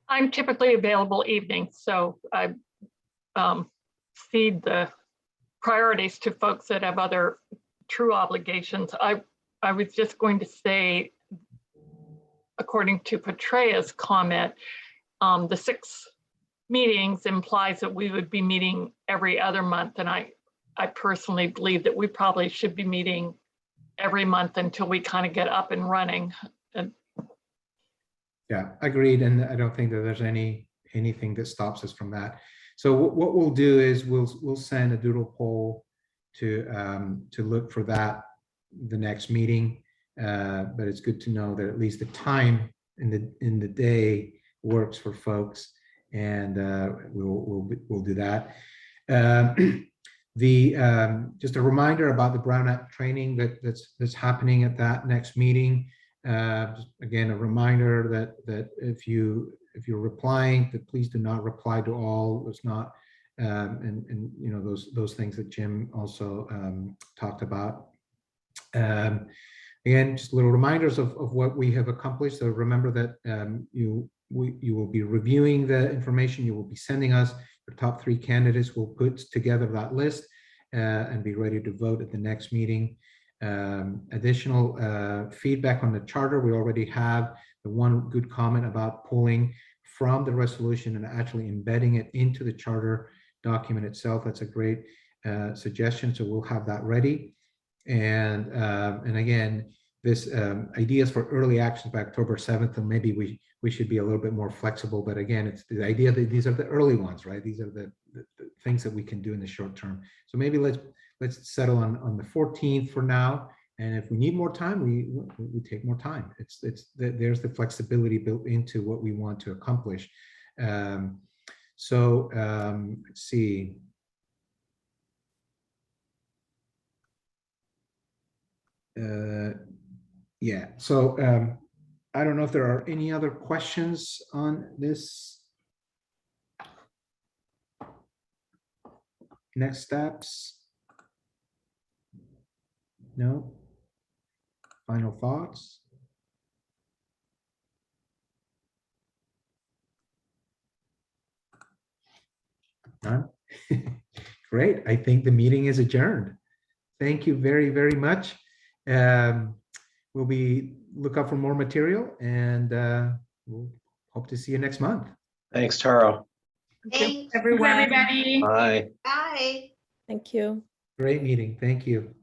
I'm typically available evenings, so I cede the priorities to folks that have other true obligations. I was just going to say, according to Petrea's comment, the 6 meetings implies that we would be meeting every other month. And I personally believe that we probably should be meeting every month until we kind of get up and running. And yeah, agreed. And I don't think that there's anything that stops us from that. So what we'll do is we'll send a doodle poll to look for that the next meeting. But it's good to know that at least the time in the day works for folks, and we'll do that. Just a reminder about the Brown Act training that's happening at that next meeting. Just again, a reminder that if you're replying, that please do not reply to all. It's not and those things that Jim also talked about. Again, just little reminders of what we have accomplished. So remember that you will be reviewing the information. You will be sending us your top 3 candidates. We'll put together that list and be ready to vote at the next meeting. Additional feedback on the charter. We already have the one good comment about pulling from the resolution and actually embedding it into the charter document itself. That's a great suggestion. So we'll have that ready. And again, this ideas for early actions by October 7th, and maybe we should be a little bit more flexible. But again, it's the idea that these are the early ones, right? These are the things that we can do in the short term. So maybe let's settle on the 14th for now. And if we need more time, we take more time. There's the flexibility built into what we want to accomplish. Let's see. Yeah, so I don't know if there are any other questions on this. Next steps? No? Final thoughts? None? Great, I think the meeting is adjourned. Thank you very, very much. We'll look out for more material, and we'll hope to see you next month. Thanks, Taro. Thanks, Everyone. Everybody. Bye. bye. Thank you. Great meeting. Thank you.